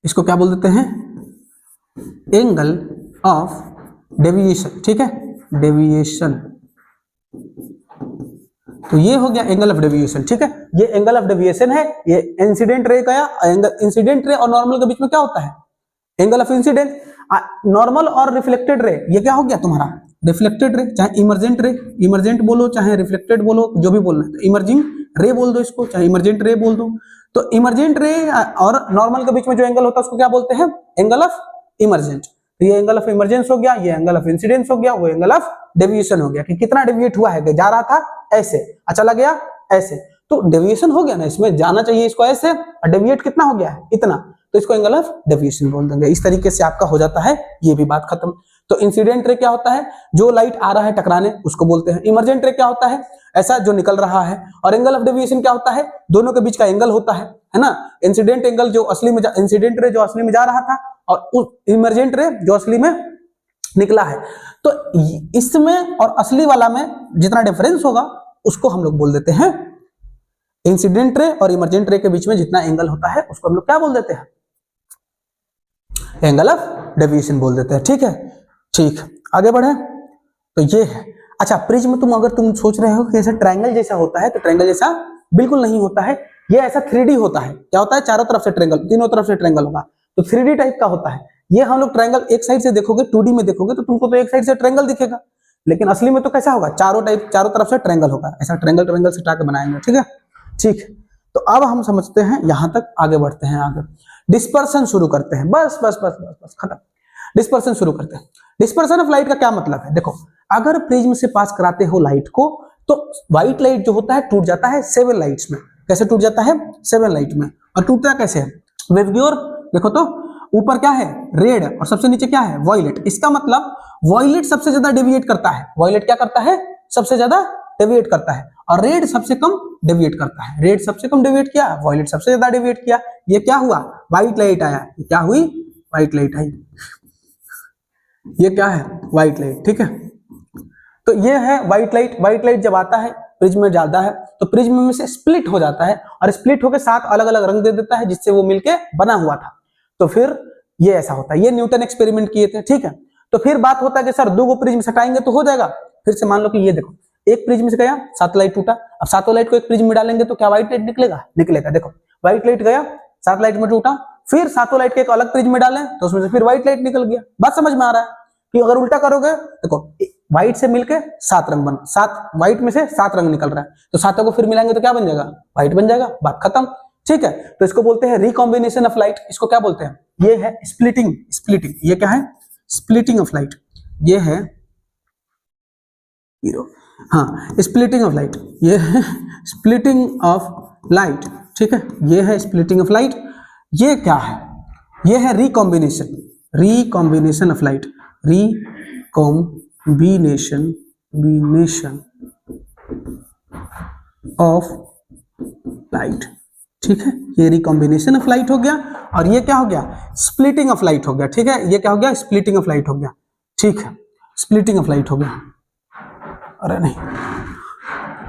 इसको क्या बोल देते हैं? एंगल ऑफ डेविएशन, ठीक है, डेविएशन। तो ये हो गया एंगल ऑफ डेविएशन, ठीक है। ये एंगल ऑफ डेविएशन है। ये इंसिडेंट रे का, इंसिडेंट रे और नॉर्मल के बीच में क्या होता है? Angle of incident. नॉर्मल और रिफ्लेक्टेड रे, ये क्या हो गया तुम्हारा? Reflected ray. चाहे इमरजेंट बोलो, चाहे रिफ्लेक्टेड बोलो, जो भी बोलना है। तो इमर्जिंग रे बोल दो इसको, चाहे इमरजेंट रे बोल दो। तो इमरजेंट रे और नॉर्मल के बीच में जो एंगल होता है उसको क्या बोलते हैं? Angle of emergent. तो ये एंगल ऑफ इमरजेंस हो गया, ये एंगल ऑफ इंसिडेंस हो गया, वो एंगल ऑफ डेविएशन हो गया कि कितना डेविएट हुआ है। जा रहा था ऐसे, चला गया ऐसे, तो डेविएशन हो गया ना, इसमें जाना चाहिए इसको ऐसे, और डेविएट कितना हो गया है? इतना, तो इसको एंगल ऑफ डेविएशन बोल देंगे। इस तरीके से आपका हो जाता है, ये भी बात खत्म। तो इंसिडेंट रे क्या होता है? जो लाइट आ रहा है टकराने, उसको बोलते हैं। इमरजेंट रे क्या होता है? ऐसा जो निकल रहा है। और एंगल ऑफ डेविएशन क्या होता है? दोनों के बीच का एंगल होता है ना। इंसिडेंट एंगल जो असली में, इंसिडेंट रे जो असली में जा रहा था, और इमरजेंट रे जो असली में निकला है। तो इसमें और असली वाला में जितना डिफरेंस होगा उसको हम लोग बोल देते हैं इंसिडेंट रे, और इमरजेंट रे के बीच में जितना एंगल होता है उसको हम लोग क्या बोल देते हैं? एंगल ऑफ डेविएशन बोल देते हैं, ठीक है। ठीक, आगे बढ़े। तो ये है। अच्छा, प्रिज्म तुम अगर तुम सोच रहे हो कि ऐसा ट्रायंगल जैसा होता है, तो ट्रायंगल जैसा बिल्कुल नहीं होता है। ये ऐसा 3D होता है। क्या होता है? चारों तरफ से ट्रायंगल, तीनों तरफ से ट्रायंगल होगा, तो 3D टाइप का होता है। ये हम लोग ट्रायंगल एक साइड से देखोगे, 2D में देखोगे तो तुमको तो एक साइड से ट्रायंगल दिखेगा, लेकिन असली में तो कैसा होगा? चारों तरफ से ट्रायंगल होगा। ऐसा ट्रायंगल सटा के बनाएंगे, ठीक है। ठीक, तो अब हम समझते हैं, यहां तक आगे बढ़ते हैं। आगे डिस्पर्सन शुरू करते हैं। बस खत्म। डिस्पर्सन शुरू करते हैं। डिस्पर्सन ऑफ लाइट का क्या मतलब है? देखो, अगर प्रिज्म से पास कराते हो लाइट को, तो व्हाइट लाइट जो होता है टूट जाता है 7 लाइट्स में। कैसे टूट जाता है? 7 लाइट में। और टूटता कैसे है? वेवग्योर, देखो तो ऊपर क्या है? रेड, और सबसे नीचे क्या है? वॉयलेट। इसका मतलब वॉयलेट सबसे ज्यादा डेविएट करता है। वॉयलेट क्या करता है? सबसे ज्यादा डेविएट करता है। और रेड सबसे कम डेविएट करता है। रेड सबसे कम डेविएट किया, वॉयलेट सबसे ज्यादा डेविएट किया। ये क्या हुआ? व्हाइट लाइट आया। क्या हुई? व्हाइट लाइट आई। ये क्या है? व्हाइट लाइट, ठीक है। तो ये है व्हाइट लाइट। व्हाइट लाइट जब आता है प्रिज्म में जाता है, तो प्रिज्म में से स्प्लिट हो जाता है, और स्प्लिट होकर 7 अलग अलग रंग दे देता है, जिससे वो मिलके बना हुआ था। तो फिर ये ऐसा होता है। ये न्यूटन एक्सपेरिमेंट किए थे, ठीक है। तो फिर बात होता है कि सर 2 प्रिज्म सटाएंगे तो हो जाएगा। फिर से मान लो कि ये देखो, एक प्रिज्म से गया, 7 लाइट टूटा। अब 7 लाइट को एक प्रिज्म में डालेंगे तो क्या व्हाइट लाइट निकलेगा? निकलेगा। देखो, व्हाइट लाइट गया, 7 लाइट में टूटा, फिर 7 लाइट के एक अलग प्रिज्म में डालें तो उसमें से फिर व्हाइट लाइट निकल गया। बात समझ में आ रहा है कि अगर उल्टा करोगे, देखो व्हाइट से मिलके 7 रंग बन, 7 व्हाइट में से 7 रंग निकल रहा है, तो 7 को फिर मिलाएंगे तो क्या बन जाएगा? व्हाइट बन जाएगा। बात खत्म, ठीक है। तो इसको बोलते हैं रिकॉम्बिनेशन ऑफ लाइट। इसको क्या बोलते हैं? ये है स्प्लिटिंग। ये क्या है? Splitting of light. ये है स्प्लिटिंग ऑफ लाइट। ये है स्प्लिटिंग ऑफ लाइट, ठीक है। ये है स्प्लिटिंग ऑफ लाइट। ये क्या है? ये है recombination of light. Recombination of light. ठीक है, ये रिकॉम्बिनेशन ऑफ लाइट हो गया और ये क्या हो गया, स्प्लिटिंग ऑफ लाइट हो गया। ठीक है, ये क्या हो गया, स्प्लिटिंग ऑफ लाइट हो गया। ठीक है, स्प्लिटिंग ऑफ लाइट हो गया, अरे नहीं,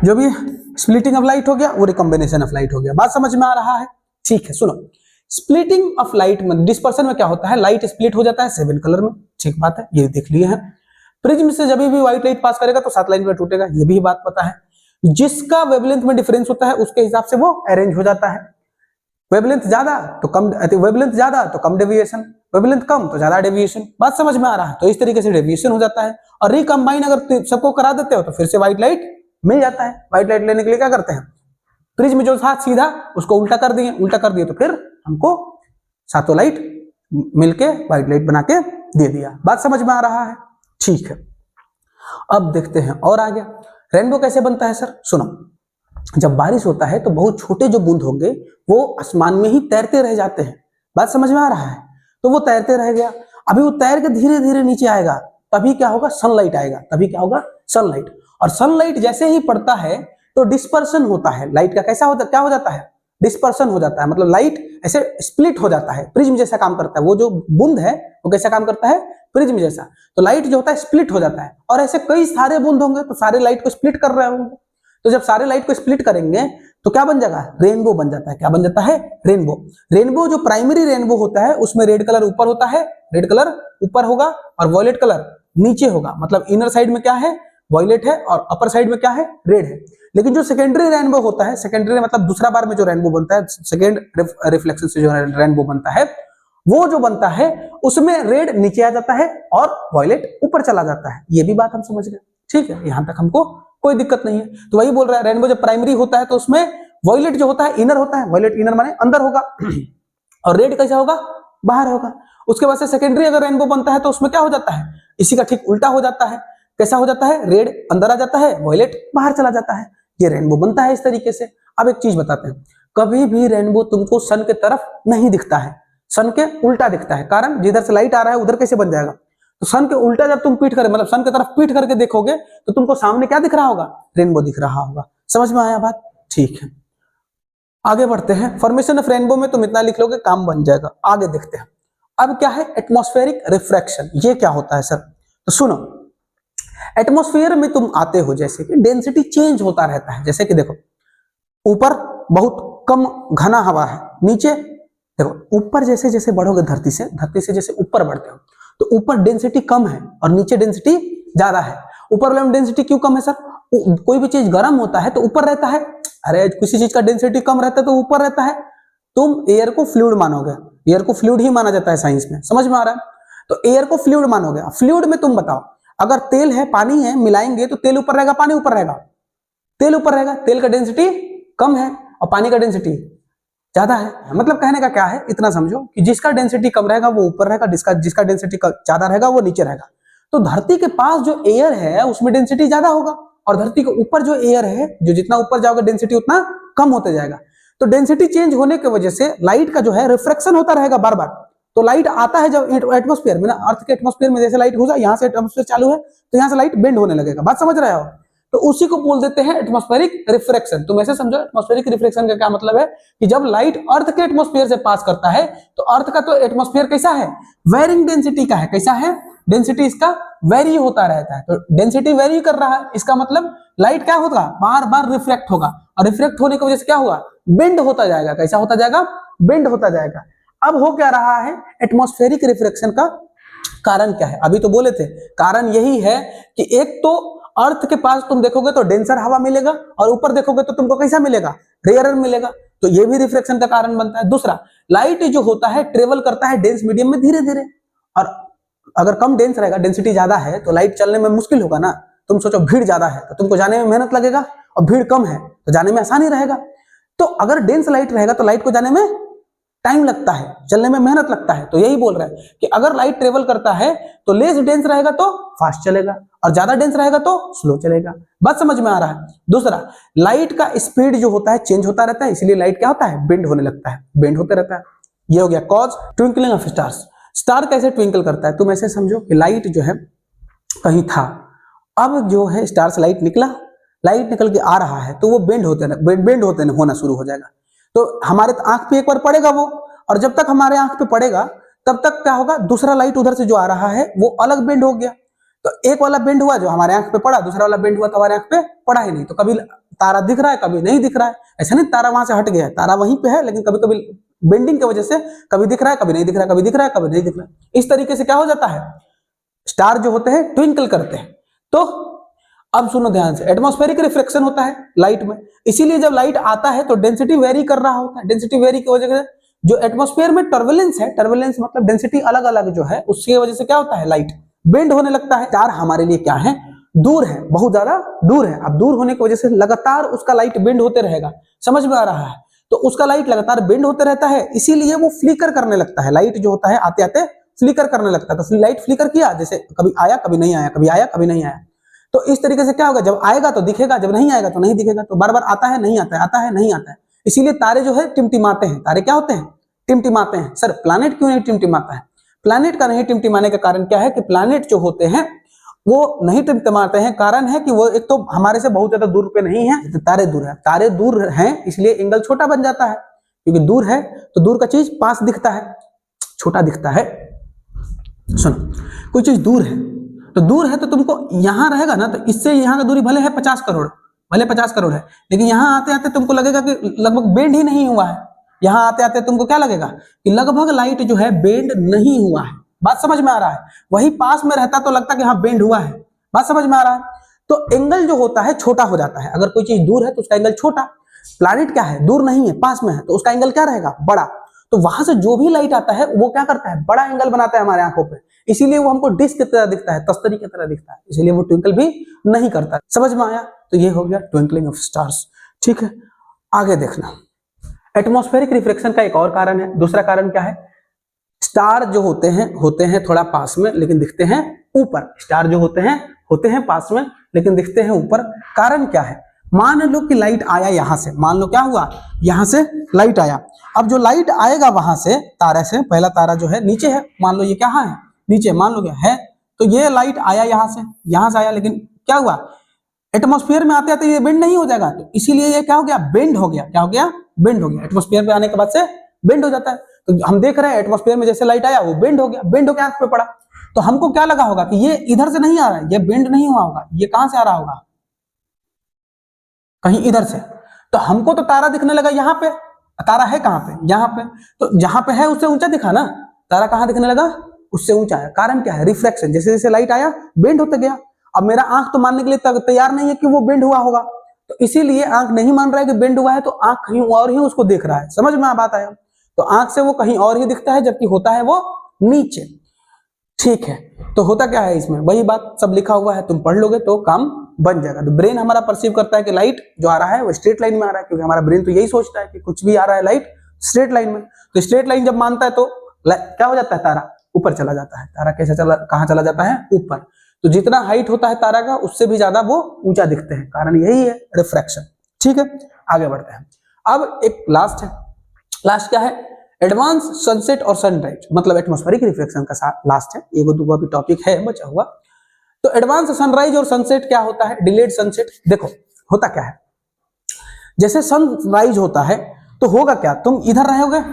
जो भी स्प्लिटिंग ऑफ लाइट हो गया वो रिकॉम्बिनेशन ऑफ लाइट हो गया। बात समझ में आ रहा है? ठीक है, सुनो, स्प्लिटिंग ऑफ लाइट में, डिस्पर्सन में क्या होता है, लाइट स्प्लिट हो जाता है 7 कलर में। ठीक बात है, ये देख लिए हैं। प्रिज्म से जब भी व्हाइट लाइट पास करेगा तो 7 लाइन में टूटेगा, ये भी बात पता है। जिसका वेवलेंथ में डिफरेंस होता है उसके हिसाब से वो अरेंज हो जाता है। वेवलेंथ ज्यादा तो कम, वेवलेंथ ज्यादा तो कम डेविएशन, वेवलेंथ कम तो ज्यादा डेविएशन। बात समझ में आ रहा है? तो इस तरीके से डेविएशन हो जाता है। और रिकंबाइन अगर सबको करा देते हो तो फिर से व्हाइट लाइट मिल जाता है। व्हाइट लाइट लेने के लिए क्या करते हैं, प्रिज्म जो था सीधा उसको उल्टा कर दिए, उल्टा कर दिए तो फिर हमको सातों लाइट मिलके व्हाइट लाइट बना के दे दिया। बात समझ में आ रहा है? ठीक है, अब देखते हैं और आगे रेनबो कैसे बनता है सर। सुनो, जब बारिश होता है तो बहुत छोटे जो बूंद होंगे वो आसमान में ही तैरते रह जाते हैं। बात समझ में आ रहा है? तो वो तैरते रह गया, अभी वो तैर के धीरे धीरे नीचे आएगा, तभी क्या होगा, सनलाइट आएगा, तभी क्या होगा, सनलाइट। और सनलाइट जैसे ही पड़ता है तो डिस्पर्सन होता है लाइट का। कैसा होता, क्या हो जाता है, डिस्पर्सन हो जाता है, मतलब लाइट ऐसे स्प्लिट हो जाता है, प्रिज्म जैसा काम करता है। वो जो बूंद है वो कैसा काम करता है, प्रिज्म जैसा। तो लाइट जो होता है स्प्लिट हो जाता है, और ऐसे कई सारे बूंद होंगे तो सारे लाइट को स्प्लिट कर रहे होंगे। तो जब सारे लाइट को स्प्लिट करेंगे तो क्या बन जाएगा, रेनबो बन जाता है। क्या बन जाता है, रेनबो। रेनबो जो प्राइमरी रेनबो होता है उसमें रेड कलर ऊपर होता है, रेड कलर ऊपर होगा और वॉयलेट कलर नीचे होगा। मतलब इनर साइड में क्या है, वॉयलेट है, और अपर साइड में क्या है, रेड है। लेकिन जो सेकेंडरी रेनबो होता है, सेकेंडरी मतलब दूसरा बार में जो रेनबो बनता है, सेकेंड रिफ्लेक्शन से जो रेनबो बनता है, वो जो बनता है उसमें रेड नीचे आ जाता है और वॉयलेट ऊपर चला जाता है। ये भी बात हम समझ गए। ठीक है, यहां तक हमको कोई दिक्कत नहीं है। तो वही बोल रहा है, रेनबो जब प्राइमरी होता है तो उसमें वॉयलेट जो होता है इनर होता है, वॉयलेट इनर माने अंदर होगा, और रेड कैसा होगा, बाहर होगा। उसके बाद से सेकेंडरी अगर रेनबो बनता है तो उसमें क्या हो जाता है, इसी का ठीक उल्टा हो जाता है। कैसा हो जाता है, रेड अंदर आ जाता है, वॉयलेट बाहर चला जाता है। ये रेनबो बनता है इस तरीके से। अब एक चीज बताते हैं, कभी भी रेनबो तुमको सन के तरफ नहीं दिखता है, सन के उल्टा दिखता है। कारण जिधर से लाइट आ रहा है उधर कैसे बन जाएगा, तो सन के उल्टा जब तुम पीठ करे, मतलब सन की तरफ पीठ करके देखोगे तो तुमको सामने क्या दिख रहा होगा, रेनबो दिख रहा होगा। समझ में आया बात? ठीक है, आगे बढ़ते हैं। फॉर्मेशन ऑफ रेनबो में तुम इतना लिख लोगे काम बन जाएगा। आगे देखते हैं, अब क्या है एटमॉस्फेरिक रिफ्रैक्शन। ये क्या होता है सर, तो सुनो, एटमॉस्फेयर में तुम आते हो जैसे कि डेंसिटी चेंज होता रहता है। जैसे कि देखो, ऊपर बहुत कम घना हवा है, नीचे देखो, ऊपर जैसे जैसे बढ़ोगे धरती से जैसे ऊपर बढ़ते हो तो ऊपर डेंसिटी कम है और नीचे डेंसिटी ज्यादा है। ऊपर वाले में डेंसिटी क्यों कम है सर, कोई भी चीज गर्म होता है तो ऊपर रहता है, अरे किसी चीज का डेंसिटी कम रहता है तो ऊपर रहता है। तुम एयर को फ्लूइड मानोगे, एयर को फ्लूइड ही माना जाता है साइंस में, समझ में आ रहा है? तो एयर को फ्लूइड मानोगे। फ्लूइड में तुम बताओ, अगर तेल है पानी है मिलाएंगे तो तेल ऊपर रहेगा पानी ऊपर रहेगा, तेल ऊपर रहेगा। तेल का डेंसिटी कम है और पानी का डेंसिटी ज्यादा है। मतलब कहने का क्या है, इतना समझो कि जिसका डेंसिटी कम रहेगा वो ऊपर रहेगा, जिसका डेंसिटी ज्यादा रहेगा वो नीचे रहेगा। तो धरती के पास जो एयर है उसमें डेंसिटी ज्यादा होगा, और धरती के ऊपर जो एयर है, जो जितना ऊपर जाओगे डेंसिटी उतना कम होते जाएगा। तो डेंसिटी चेंज होने की वजह से लाइट का जो है रिफ्रैक्शन होता रहेगा बार बार। तो लाइट आता है जब एटमॉस्फेयर में ना, अर्थ के एटमॉस्फेयर में जैसे लाइट घुसा, यहाँ से एटमॉस्फेयर चालू है तो यहाँ से लाइट बेंड होने लगेगा। बात समझ रहे हो? तो उसी को बोल देते हैं एटमॉस्फेरिक रिफ्रैक्शन। तुम ऐसे समझो, एटमॉस्फेरिक रिफ्रैक्शन का क्या मतलब है कि जब लाइट अर्थ के एटमॉस्फेयर से पास करता है तो अर्थ का तो एटमॉस्फेयर कैसा है, वेरिंग डेंसिटी का है। कैसा है, डेंसिटी इसका वेरी होता रहता है। तो डेंसिटी वेरी कर रहा है, इसका मतलब लाइट क्या होगा, बार बार रिफ्लेक्ट होगा, और रिफ्लेक्ट होने की वजह से क्या होगा, बेंड होता जाएगा। कैसा होता जाएगा, बेंड होता जाएगा। अब हो क्या रहा है, एटमॉस्फेरिक रिफ्रैक्शन का कारण क्या है, अभी तो बोले थे। कारण यही है कि एक तो अर्थ के पास तुम देखोगे तो डेंसर हवा मिलेगा, और ऊपर देखोगे तो तुमको कैसा मिलेगा, रेयरर मिलेगा। तो ये भी रिफ्रैक्शन का कारण बनता है। दूसरा, लाइट जो होता है ट्रेवल करता है डेंस मीडियम में धीरे धीरे, और अगर कम डेंस रहेगा, डेंसिटी ज्यादा है तो लाइट चलने में मुश्किल होगा ना। तुम सोचो भीड़ ज्यादा है तो तुमको जाने में मेहनत लगेगा, और भीड़ कम है तो जाने में आसानी रहेगा। तो अगर डेंस लाइट रहेगा तो लाइट को जाने में टाइम लगता है, चलने में मेहनत लगता है। तो यही बोल रहा है कि अगर लाइट ट्रेवल करता है तो लेस डेंस रहेगा तो फास्ट चलेगा, और ज्यादा डेंस रहेगा तो स्लो चलेगा। बात समझ में आ रहा है? दूसरा, लाइट का स्पीड जो होता है चेंज होता रहता है, इसलिए लाइट क्या होता है, बेंड होने लगता है, बेंड होते रहता है। ये हो गया cause twinkling of stars. Star कैसे ट्विंकल करता है, तुम ऐसे समझो कि लाइट जो है कहीं था, अब जो है स्टार से लाइट निकला, लाइट निकल के आ रहा है तो वो बेंड होते होना शुरू हो जाएगा। तो हमारे आंख पे एक बार पड़ेगा वो, और जब तक हमारे आंख पे पड़ेगा तब तक क्या होगा, दूसरा लाइट उधर से जो आ रहा है वो अलग बेंड हो गया। तो एक वाला बेंड हुआ जो हमारे आंख पे पड़ा, दूसरा वाला बेंड हुआ तो हमारे आंख पे पड़ा ही नहीं। तो कभी तारा दिख रहा है कभी नहीं दिख रहा है, ऐसा नहीं तारा वहां से हट गया है, तारा वहीं पे है, लेकिन कभी कभी बेंडिंग की वजह से कभी दिख रहा है कभी नहीं दिख रहा है, कभी दिख रहा है कभी नहीं दिख रहा है। इस तरीके से क्या हो जाता है, स्टार जो होते हैं ट्विंकल करते हैं। तो अब सुनो ध्यान से, एटमॉस्फेरिक रिफ्लेक्शन होता है लाइट में, इसीलिए जब लाइट आता है तो डेंसिटी वेरी कर रहा होता है। डेंसिटी वेरी की वजह से जो एटमॉस्फेयर में टर्बुलेंस है, टर्बुलेंस मतलब डेंसिटी अलग अलग जो है, उसकी वजह से क्या होता है, लाइट बेंड होने लगता है। स्टार हमारे लिए क्या है, दूर है, बहुत ज्यादा दूर है। अब दूर होने की वजह से लगातार उसका लाइट बेंड होते रहेगा, समझ में आ रहा है। तो उसका लाइट लगातार बेंड होते रहता है, इसीलिए वो फ्लिकर करने लगता है। लाइट जो होता है आते आते फ्लिकर करने लगता है। तो लाइट फ्लिकर किया, जैसे कभी आया कभी नहीं आया, कभी आया कभी नहीं आया। तो इस तरीके से क्या होगा, जब आएगा तो दिखेगा, जब नहीं आएगा तो नहीं दिखेगा। तो बार बार आता है नहीं आता है, आता है नहीं आता है। इसीलिए तारे जो है टिमटिमाते हैं। तारे क्या होते हैं, टिमटिमाते हैं। सर प्लैनेट क्यों नहीं टिमटिमाता है? प्लैनेट का नहीं टिमटिमाने का कारण क्या है कि प्लैनेट जो होते हैं वो नहीं टिमटिमाते हैं, कारण है कि वो एक तो हमारे से बहुत ज्यादा दूर पे नहीं है, तो तारे दूर है। तारे दूर हैं इसलिए एंगल छोटा बन जाता है, क्योंकि दूर है तो दूर का चीज पास दिखता है, छोटा दिखता है। सुनो, कोई चीज दूर है तो दूर है तो तुमको यहां रहेगा ना, तो इससे यहां का दूरी भले है 50 करोड़, भले 50 करोड़ है, लेकिन यहां आते आते तुमको लगेगा कि लगभग बेंड ही नहीं हुआ है। यहां आते आते तुमको क्या लगेगा कि लगभग लाइट जो है बेंड नहीं हुआ है। बात समझ में आ रहा है? वही पास में रहता तो लगता कि हाँ बेंड हुआ है। बात समझ में आ रहा है? तो एंगल जो होता है छोटा हो जाता है। अगर कोई चीज दूर है तो उसका एंगल छोटा, प्लैनेट क्या है, दूर नहीं है पास में है, तो उसका एंगल क्या रहेगा, बड़ा। तो वहां से जो भी लाइट आता है वो क्या करता है, बड़ा एंगल बनाता है हमारे आंखों पे, इसीलिए वो हमको डिस्क की तरह दिखता है, तस्तरी की तरह दिखता है, इसीलिए वो ट्विंकल भी नहीं करता। समझ में आया? तो ये हो गया ट्विंकलिंग ऑफ स्टार्स। ठीक है, आगे देखना, एटमॉस्फेरिक रिफ्लेक्शन का एक और कारण है। दूसरा कारण क्या है, स्टार जो होते हैं थोड़ा पास में लेकिन दिखते हैं ऊपर। स्टार जो होते हैं पास में लेकिन दिखते हैं ऊपर। कारण क्या है, मान लो कि लाइट आया यहां से, मान लो क्या हुआ, यहां से लाइट आया। अब जो लाइट आएगा वहां से तारे से, पहला तारा जो है नीचे है, मान लो ये क्या है, नीचे, मान लो क्या है, तो ये लाइट आया यहां से आया, लेकिन क्या हुआ, एटमॉस्फेयर में आते आते ये बेंड नहीं हो जाएगा, तो इसीलिए ये क्या हो गया, बेंड हो गया। क्या हो गया, बेंड हो गया। एटमॉस्फेयर पे आने के बाद से बेंड हो जाता है। तो हम देख रहे हैं एटमॉस्फेयर में जैसे लाइट आया वो बेंड हो गया, बेंड होकर आंख पे पड़ा। तो हमको क्या लगा होगा कि ये इधर से नहीं आ रहा है, ये बेंड नहीं हुआ होगा, ये कहां से आ रहा होगा, कहीं इधर से। तो हमको तो तारा दिखने लगा यहाँ पे, तारा है कहां पे, यहाँ पे, तो जहां पे है उससे ऊंचा दिखा ना, तारा कहां दिखने लगा, उससे ऊंचा है। कारण क्या है, रिफ्लेक्शन। जैसे जैसे लाइट आया बेंड होता गया। अब मेरा आंख तो मानने के लिए तैयार नहीं है कि वो बेंड हुआ होगा, तो इसीलिए आंख नहीं मान रहा है कि बेंड हुआ है, तो आंख कहीं और ही उसको देख रहा है। समझ में बात आया? तो आंख से वो कहीं और ही दिखता है, जबकि होता है वो नीचे। ठीक है, तो होता क्या है इसमें, वही बात सब लिखा हुआ है, तुम पढ़ लोगे तो काम बन जाएगा। तो ब्रेन हमारा परसीव करता है कि लाइट जो आ रहा है वो स्ट्रेट लाइन में आ रहा है, क्योंकि हमारा ब्रेन तो यही सोचता है कि कुछ भी आ रहा है लाइट स्ट्रेट लाइन में। तो स्ट्रेट लाइन जब मानता है तो क्या हो जाता है, तारा ऊपर चला जाता है। तारा कैसे कहां चला जाता है, ऊपर। तो जितना हाइट होता है तारा का उससे भी ज्यादा वो ऊंचा दिखते हैं, कारण यही है, रिफ्रैक्शन। ठीक है, आगे बढ़ते हैं। अब एक लास्ट है, लास्ट क्या है, एडवांस सनसेट और सनराइज, मतलब एटमॉस्फेरिक रिफ्लेक्शन का लास्ट है। एगो दूगो भी टॉपिक है बचा हुआ। तो एडवांस सनराइज और सनसेट क्या होता है, डिलेड सनसेट। देखो होता क्या है, जैसे सनराइज होता है तो होगा क्या, तुम इधर रहोगे,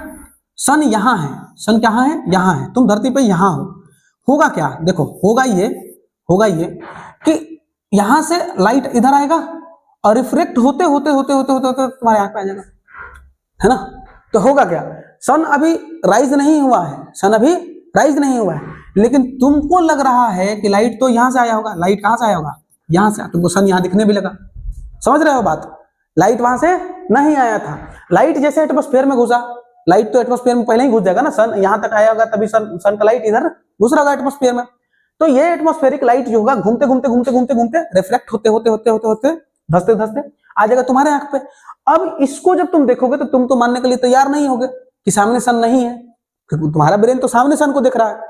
सन यहां है, सन कहां है, यहां है, तुम धरती पे यहां हो। होगा क्या, देखो होगा ये कि यहां से लाइट इधर आएगा और रिफ्लेक्ट होते होते होते होते होते होते तुम्हारे आंख पे आ जाएगा, है ना। तो होगा क्या, सन अभी राइज नहीं हुआ है, सन अभी राइज नहीं हुआ है, लेकिन तुमको लग रहा है कि लाइट तो यहां से आया होगा। लाइट कहां से आया होगा, यहां से। तुमको सन यहां दिखने भी लगा, समझ रहे हो बात। लाइट वहां से नहीं आया था, लाइट जैसे एटमॉस्फेयर में घुसा, लाइट तो एटमॉस्फेयर में पहले ही घुस जाएगा ना, सन यहां तक आया होगा तभी सन का लाइट इधर घुस रहा होगा एटमॉस्फेयर में। तो ये एटमॉस्फेरिक लाइट जो होगा घूमते घूमते घूमते घूमते घूमते रिफ्लेक्ट होते होते होते होते होते धसते धसते आ जाएगा तुम्हारे आंख पे। अब इसको जब तुम देखोगे तो तुम तो मानने के लिए तैयार नहीं होगे कि सामने सन नहीं है, क्योंकि तुम्हारा ब्रेन तो सामने सन को देख रहा है।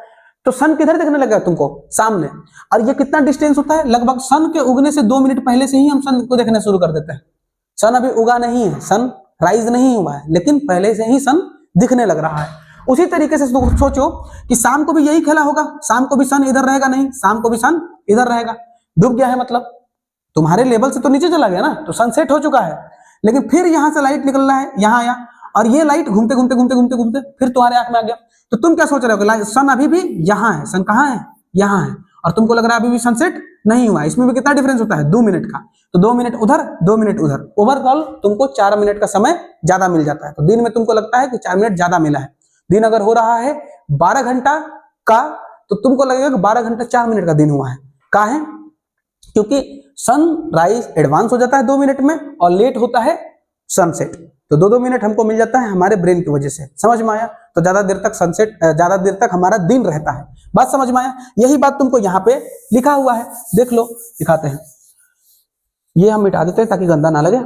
तो सन किधर दिखने लगा तुमको, सामने। और ये कितना डिस्टेंस होता है, लगभग सन के उगने से 2 मिनट पहले से ही हम सन को देखना शुरू कर देते हैं। सन अभी उगा नहीं है, सन राइज नहीं हुआ है, लेकिन पहले से ही सन दिखने लग रहा है। उसी तरीके से सोचो कि शाम को भी यही खेला होगा, शाम को भी सन इधर रहेगा नहीं, शाम को भी सन इधर रहेगा, डूब गया है मतलब, तुम्हारे लेवल से तो नीचे चला गया ना, तो सनसेट हो चुका है, लेकिन फिर यहां से लाइट निकल रहा है, यहाँ आया, और ये लाइट घूमते घूमते घूमते घूमते घूमते फिर तुम्हारे आंख में आ गया। तो तुम क्या सोच रहे हो, सन अभी भी यहाँ है, सन कहाँ है, यहाँ है, और तुमको लग रहा है अभी भी सनसेट नहीं हुआ। इसमें भी कितना डिफरेंस होता है, 2 मिनट का। तो 2 मिनट उधर, 2 मिनट उधर, ओवरऑल तुमको 4 मिनट का समय ज्यादा मिल जाता है। तो दिन में तुमको लगता है कि 4 मिनट ज्यादा मिला है। दिन अगर हो रहा है 12 घंटा का, तो तुमको लगेगा कि 12 घंटा 4 मिनट का दिन हुआ है। का है, क्योंकि सनराइज एडवांस हो जाता है 2 मिनट में, और लेट होता है सनसेट। तो 2-2 मिनट हमको मिल जाता है हमारे ब्रेन की वजह से। समझ में आया? तो ज्यादा देर तक सनसेट, ज्यादा देर तक हमारा दिन रहता है। बात समझ में आया? यही बात तुमको यहाँ पे लिखा हुआ है, देख लो, दिखाते हैं। ये हम मिटा देते हैं ताकि गंदा ना लगे।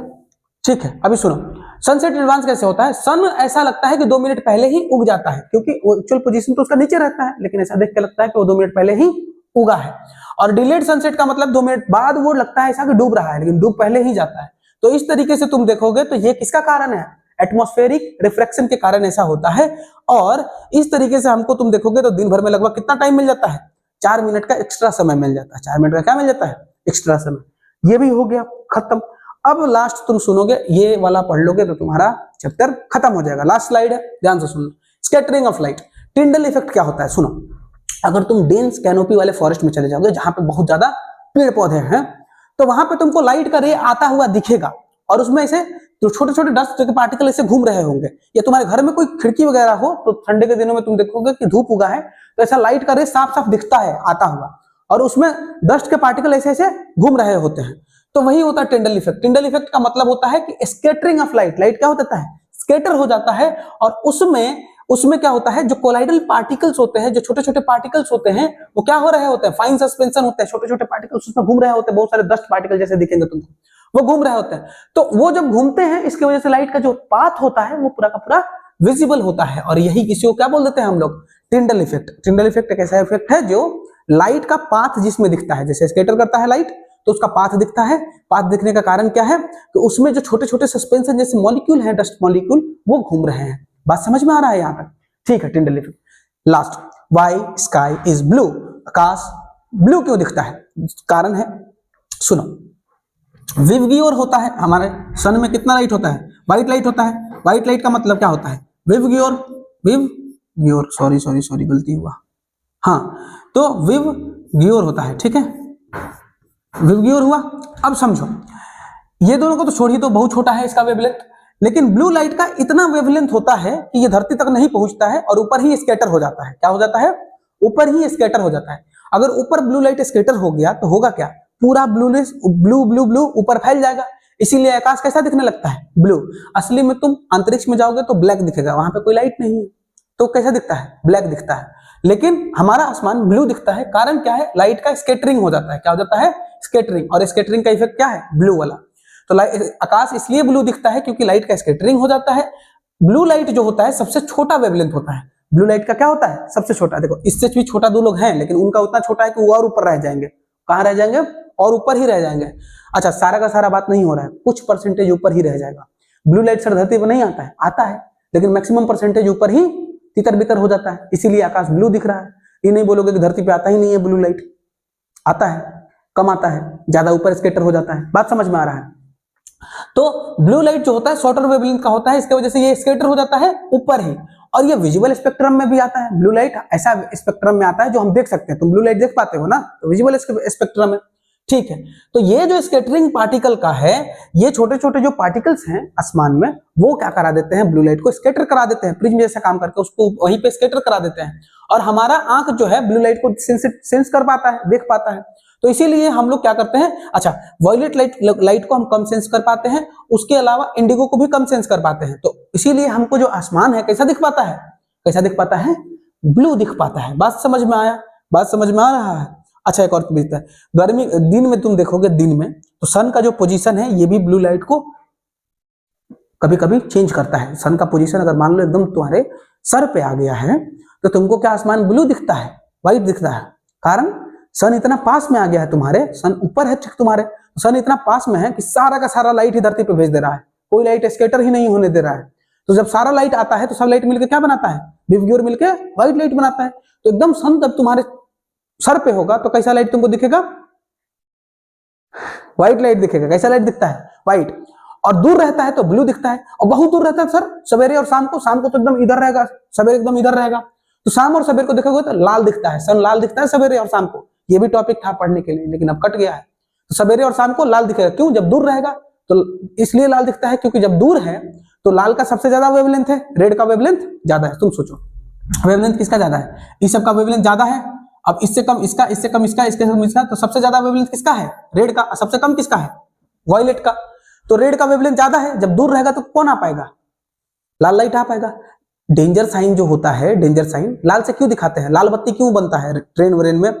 ठीक है, अभी सुनो, सनसेट एडवांस कैसे होता है। सन ऐसा लगता है कि 2 मिनट पहले ही उग जाता है, क्योंकि एक्चुअल पोजीशन तो उसका नीचे रहता है, लेकिन ऐसा देख के लगता है कि वो 2 मिनट पहले ही उगा है। और डिलेड सनसेट का मतलब 2 मिनट बाद वो लगता है ऐसा कि डूब रहा है, लेकिन डूब पहले ही जाता है। तो इस तरीके से तुम देखोगे तो ये किसका कारण है, एटमॉस्फेरिक रिफ्रैक्शन के कारण ऐसा होता है। और इस तरीके से हमको तुम देखोगे तो दिन भर में लगभग कितना टाइम मिल जाता है, 4 मिनट का एक्स्ट्रा समय मिल जाता है। 4 मिनट का क्या मिल जाता है, एक्स्ट्रा समय। ये भी हो गया खत्म। अब लास्ट तुम सुनोगे, ये वाला पढ़ लोगे तो तुम्हारा चैप्टर खत्म हो जाएगा। लास्ट स्लाइड है, ध्यान से सुनो। Scattering of light, Tyndall effect क्या होता है, सुनो। अगर तुम डेंस कैनोपी वाले फॉरेस्ट में चले जाओगे जहां पे बहुत ज्यादा पेड़ पौधे हैं, तो वहां पे तुमको लाइट का रे आता हुआ दिखेगा, और उसमें ऐसे तो छोटे छोटे डस्ट के पार्टिकल ऐसे घूम रहे होंगे। या तुम्हारे घर में कोई खिड़की वगैरह हो तो ठंडे के दिनों में तुम देखोगे कि धूप उगा है, तो ऐसा लाइट का रे साफ साफ दिखता है आता हुआ, और उसमें डस्ट के पार्टिकल ऐसे ऐसे घूम रहे होते हैं। तो वही होता है टिंडल इफेक्ट। टिंडल इफेक्ट का मतलब होता है कि स्कैटरिंग ऑफ लाइट, लाइट क्या होता है, स्कैटर हो जाता है। और उसमें क्या होता है, जो कोलाइडल पार्टिकल्स होते हैं, जो छोटे छोटे पार्टिकल्स होते हैं, वो क्या हो रहे होते हैं, फाइन सस्पेंशन होते हैं, छोटे छोटे पार्टिकल्स उसमें घूम रहे होते हैं, बहुत सारे डस्ट पार्टिकल जैसे दिखेंगे तुमको, वो घूम रहे होते हैं। तो वो जब घूमते हैं, इसकी वजह से लाइट का जो पाथ होता है वो पूरा का पूरा विजिबल होता है, और यही इसी को क्या बोल देते हैं हम लोग, टिंडल इफेक्ट। टिंडल इफेक्ट एक ऐसा इफेक्ट है जो लाइट का पाथ जिसमें दिखता है, जैसे स्कैटर करता है लाइट तो उसका पाथ दिखता है। पाथ दिखने का कारण क्या है, तो उसमें जो छोटे छोटे सस्पेंशन जैसे मॉलिक्यूल है, डस्ट मॉलिक्यूल, वो घूम रहे हैं। बात समझ में आ रहा है यहाँ तक? ठीक है, Tyndall effect. Last, why sky is blue, Akash blue क्यों दिखता है, कारण है, सुनो। विवगियोर होता है, हमारे सन में कितना लाइट होता है, व्हाइट लाइट होता है। व्हाइट लाइट का मतलब क्या होता है, विवगियोर, सॉरी गलती हुआ, हाँ, तो विवगियोर होता है, ठीक है, विवगियोर हुआ। अब समझो, ये दोनों को तो छोड़िए, तो बहुत छोटा है इसका वेवलेंथ, लेकिन ब्लू लाइट का इतना वेवलेंथ होता है कि ये धरती तक नहीं पहुंचता है और ऊपर ही स्कैटर हो जाता है। क्या हो जाता है, ऊपर ही स्कैटर हो जाता है। अगर ऊपर ब्लू लाइट स्कैटर हो गया तो होगा क्या, पूरा ब्लू ब्लू ब्लू ब्लू ऊपर फैल जाएगा। इसीलिए आकाश कैसा दिखने लगता है, ब्लू। असली में तुम अंतरिक्ष में जाओगे तो ब्लैक दिखेगा, वहां पे कोई लाइट नहीं है, तो कैसा दिखता है, ब्लैक दिखता है। लेकिन हमारा आसमान ब्लू दिखता है, कारण क्या है, लाइट का स्कैटरिंग हो जाता है। क्या हो जाता है, स्कैटरिंग। और स्कैटरिंग का इफेक्ट क्या है, ब्लू वाला। तो आकाश इसलिए ब्लू दिखता है क्योंकि लाइट का स्कैटरिंग हो जाता है। ब्लू लाइट जो होता है सबसे छोटा वेवलेंथ होता है। ब्लू लाइट का क्या होता है, सबसे छोटा। देखो, इससे भी छोटा 2 लोग हैं, लेकिन उनका उतना छोटा है कि वो और ऊपर रह जाएंगे। कहां रह जाएंगे, और ऊपर ही रह जाएंगे। अच्छा, सारा का सारा बात नहीं हो रहा है, कुछ परसेंटेज ऊपर ही रह जाएगा। ब्लू लाइट सर धरती पर नहीं आता है, आता है, लेकिन मैक्सिमम परसेंटेज ऊपर ही तितर बितर हो जाता है, इसीलिए आकाश ब्लू दिख रहा है। ये नहीं बोलोगे कि धरती पे आता ही नहीं है ब्लू लाइट, आता है, कम आता है, ज्यादा ऊपर स्कैटर हो जाता है। बात समझ में आ रहा है? तो ब्लू लाइट जो होता है शॉर्टर वेवलेंथ का होता है, इसकी वजह से ये स्कैटर हो जाता है ऊपर ही। और ये विजुअल स्पेक्ट्रम में भी आता है। ब्लू लाइट ऐसा स्पेक्ट्रम में आता है जो हम देख सकते हैं। तुम ब्लू लाइट देख पाते हो ना, तो विजुअल स्पेक्ट्रम में, ठीक है। तो ये जो स्कैटरिंग पार्टिकल का है, ये छोटे छोटे जो पार्टिकल्स हैं आसमान में, वो क्या करा देते हैं, ब्लू लाइट को स्कैटर करा देते हैं, प्रिज्म जैसा काम करके उसको वहीं पे स्कैटर करा देते हैं। और हमारा आंख जो है ब्लू लाइट को सेंस कर पाता है, देख पाता है। तो इसीलिए हम लोग क्या करते हैं, अच्छा, वॉयलेट लाइट को हम कम सेंस कर पाते हैं, उसके अलावा इंडिगो को भी कम सेंस कर पाते हैं। तो इसीलिए हमको जो आसमान है कैसा दिख पाता है, कैसा दिख पाता है, ब्लू दिख पाता है। बात समझ में आया, बात समझ में आ रहा है? अच्छा, एक और पूछता है, गर्मी दिन में तुम देखोगे, दिन में तो सन का जो पोजीशन है ये भी ब्लू लाइट को कभी कभी चेंज करता है। सन का पोजीशन अगर मान लो एकदम तुम्हारे सर पे आ गया है, तो तुमको क्या आसमान ब्लू दिखता है, व्हाइट दिखता है, कारण सन इतना पास में आ गया है तुम्हारे, सन ऊपर है तुम्हारे, सन इतना पास में है कि सारा का सारा लाइट ही धरती पे भेज दे रहा है, कोई लाइट स्कैटर ही नहीं होने दे रहा है। तो जब सारा लाइट आता है तो सब लाइट मिलकर क्या बनाता है, विवग्योर मिलकर व्हाइट लाइट बनाता है। तो एकदम सन जब तुम्हारे सर पे होगा तो कैसा लाइट तुमको दिखेगा, व्हाइट लाइट दिखेगा। कैसा लाइट दिखता है? व्हाइट। और दूर रहता है तो ब्लू दिखता है, और बहुत दूर रहता है सर सवेरे और शाम को तो एकदम इधर रहेगा, सवेरे एकदम इधर रहेगा, तो शाम और सवेरे को देखोगे तो लाल दिखता है, सन लाल दिखता है सवेरे और शाम को। ये भी टॉपिक था पढ़ने के लिए, लेकिन अब कट गया है। तो सवेरे और शाम को लाल दिखेगा, क्यों? जब दूर रहेगा तो इसलिए लाल दिखता है, क्योंकि जब दूर है तो लाल का सबसे ज्यादा वेवलेंथ है, रेड का वेवलेंथ ज्यादा है। तुम सोचो वेवलेंथ किसका ज्यादा है? इस सब का वेवलेंथ ज्यादा है। अब इससे कम इसका, इससे कम इसका, इसके कम इसका, तो सबसे ज्यादा वेवलेंथ किसका है? रेड का। सबसे कम किसका है? वायलेट का। तो रेड का वेवलेंथ ज्यादा है, जब दूर रहेगा तो कौन आ पाएगा? लाल लाइट आ पाएगा। डेंजर साइन जो होता है, डेंजर साइन लाल से क्यों दिखाते हैं? लाल बत्ती क्यों बनता है? ट्रेन व्रेन में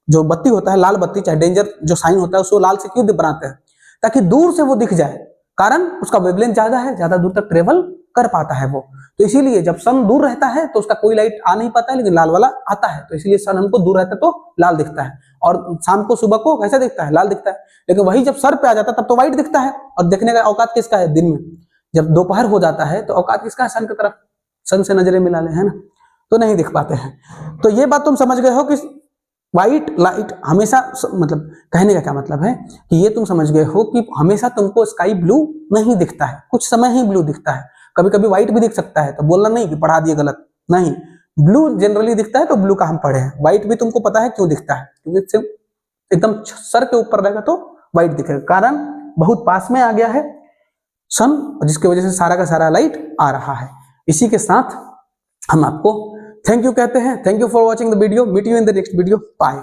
जो बत्ती होता है, लाल बत्ती, चाहे डेंजर जो साइन होता है, उसको लाल से क्यों बनाते हैं? ताकि दूर से वो दिख जाए, कारण उसका वेवलेंथ ज्यादा है, ज्यादा दूर तक ट्रेवल कर पाता है वो। तो इसीलिए जब सन दूर रहता है तो उसका कोई लाइट आ नहीं पाता है, लेकिन लाल वाला आता है। तो इसलिए सन हमको दूर रहता है तो लाल दिखता है, और शाम को सुबह को कैसा दिखता है? लाल दिखता है। लेकिन वही जब सर पे आ जाता है तब तो व्हाइट दिखता है। और देखने का औकात किसका है? दिन में। जब दोपहर हो जाता है तो औकात किसका है? सन की तरफ। सन से नजरें मिला ले, है ना, तो नहीं दिख पाते हैं। तो ये बात तुम समझ गए हो कि व्हाइट लाइट हमेशा, मतलब कहने का क्या मतलब है कि ये तुम समझ गए हो कि हमेशा तुमको स्काई ब्लू नहीं दिखता है, कुछ समय ही ब्लू दिखता है। कभी कभी व्हाइट भी दिख सकता है, तो बोलना नहीं कि पढ़ा दिए गलत, नहीं, ब्लू जनरली दिखता है, तो ब्लू का हम पढ़े हैं। व्हाइट भी तुमको पता है क्यों दिखता है, क्योंकि सिर्फ एकदम सर के ऊपर रहेगा तो व्हाइट दिखेगा, कारण बहुत पास में आ गया है सन, जिसकी वजह से सारा का सारा लाइट आ रहा है। इसी के साथ हम आपको थैंक यू कहते हैं। Thank you for watching the video. Meet you in the next video. Bye.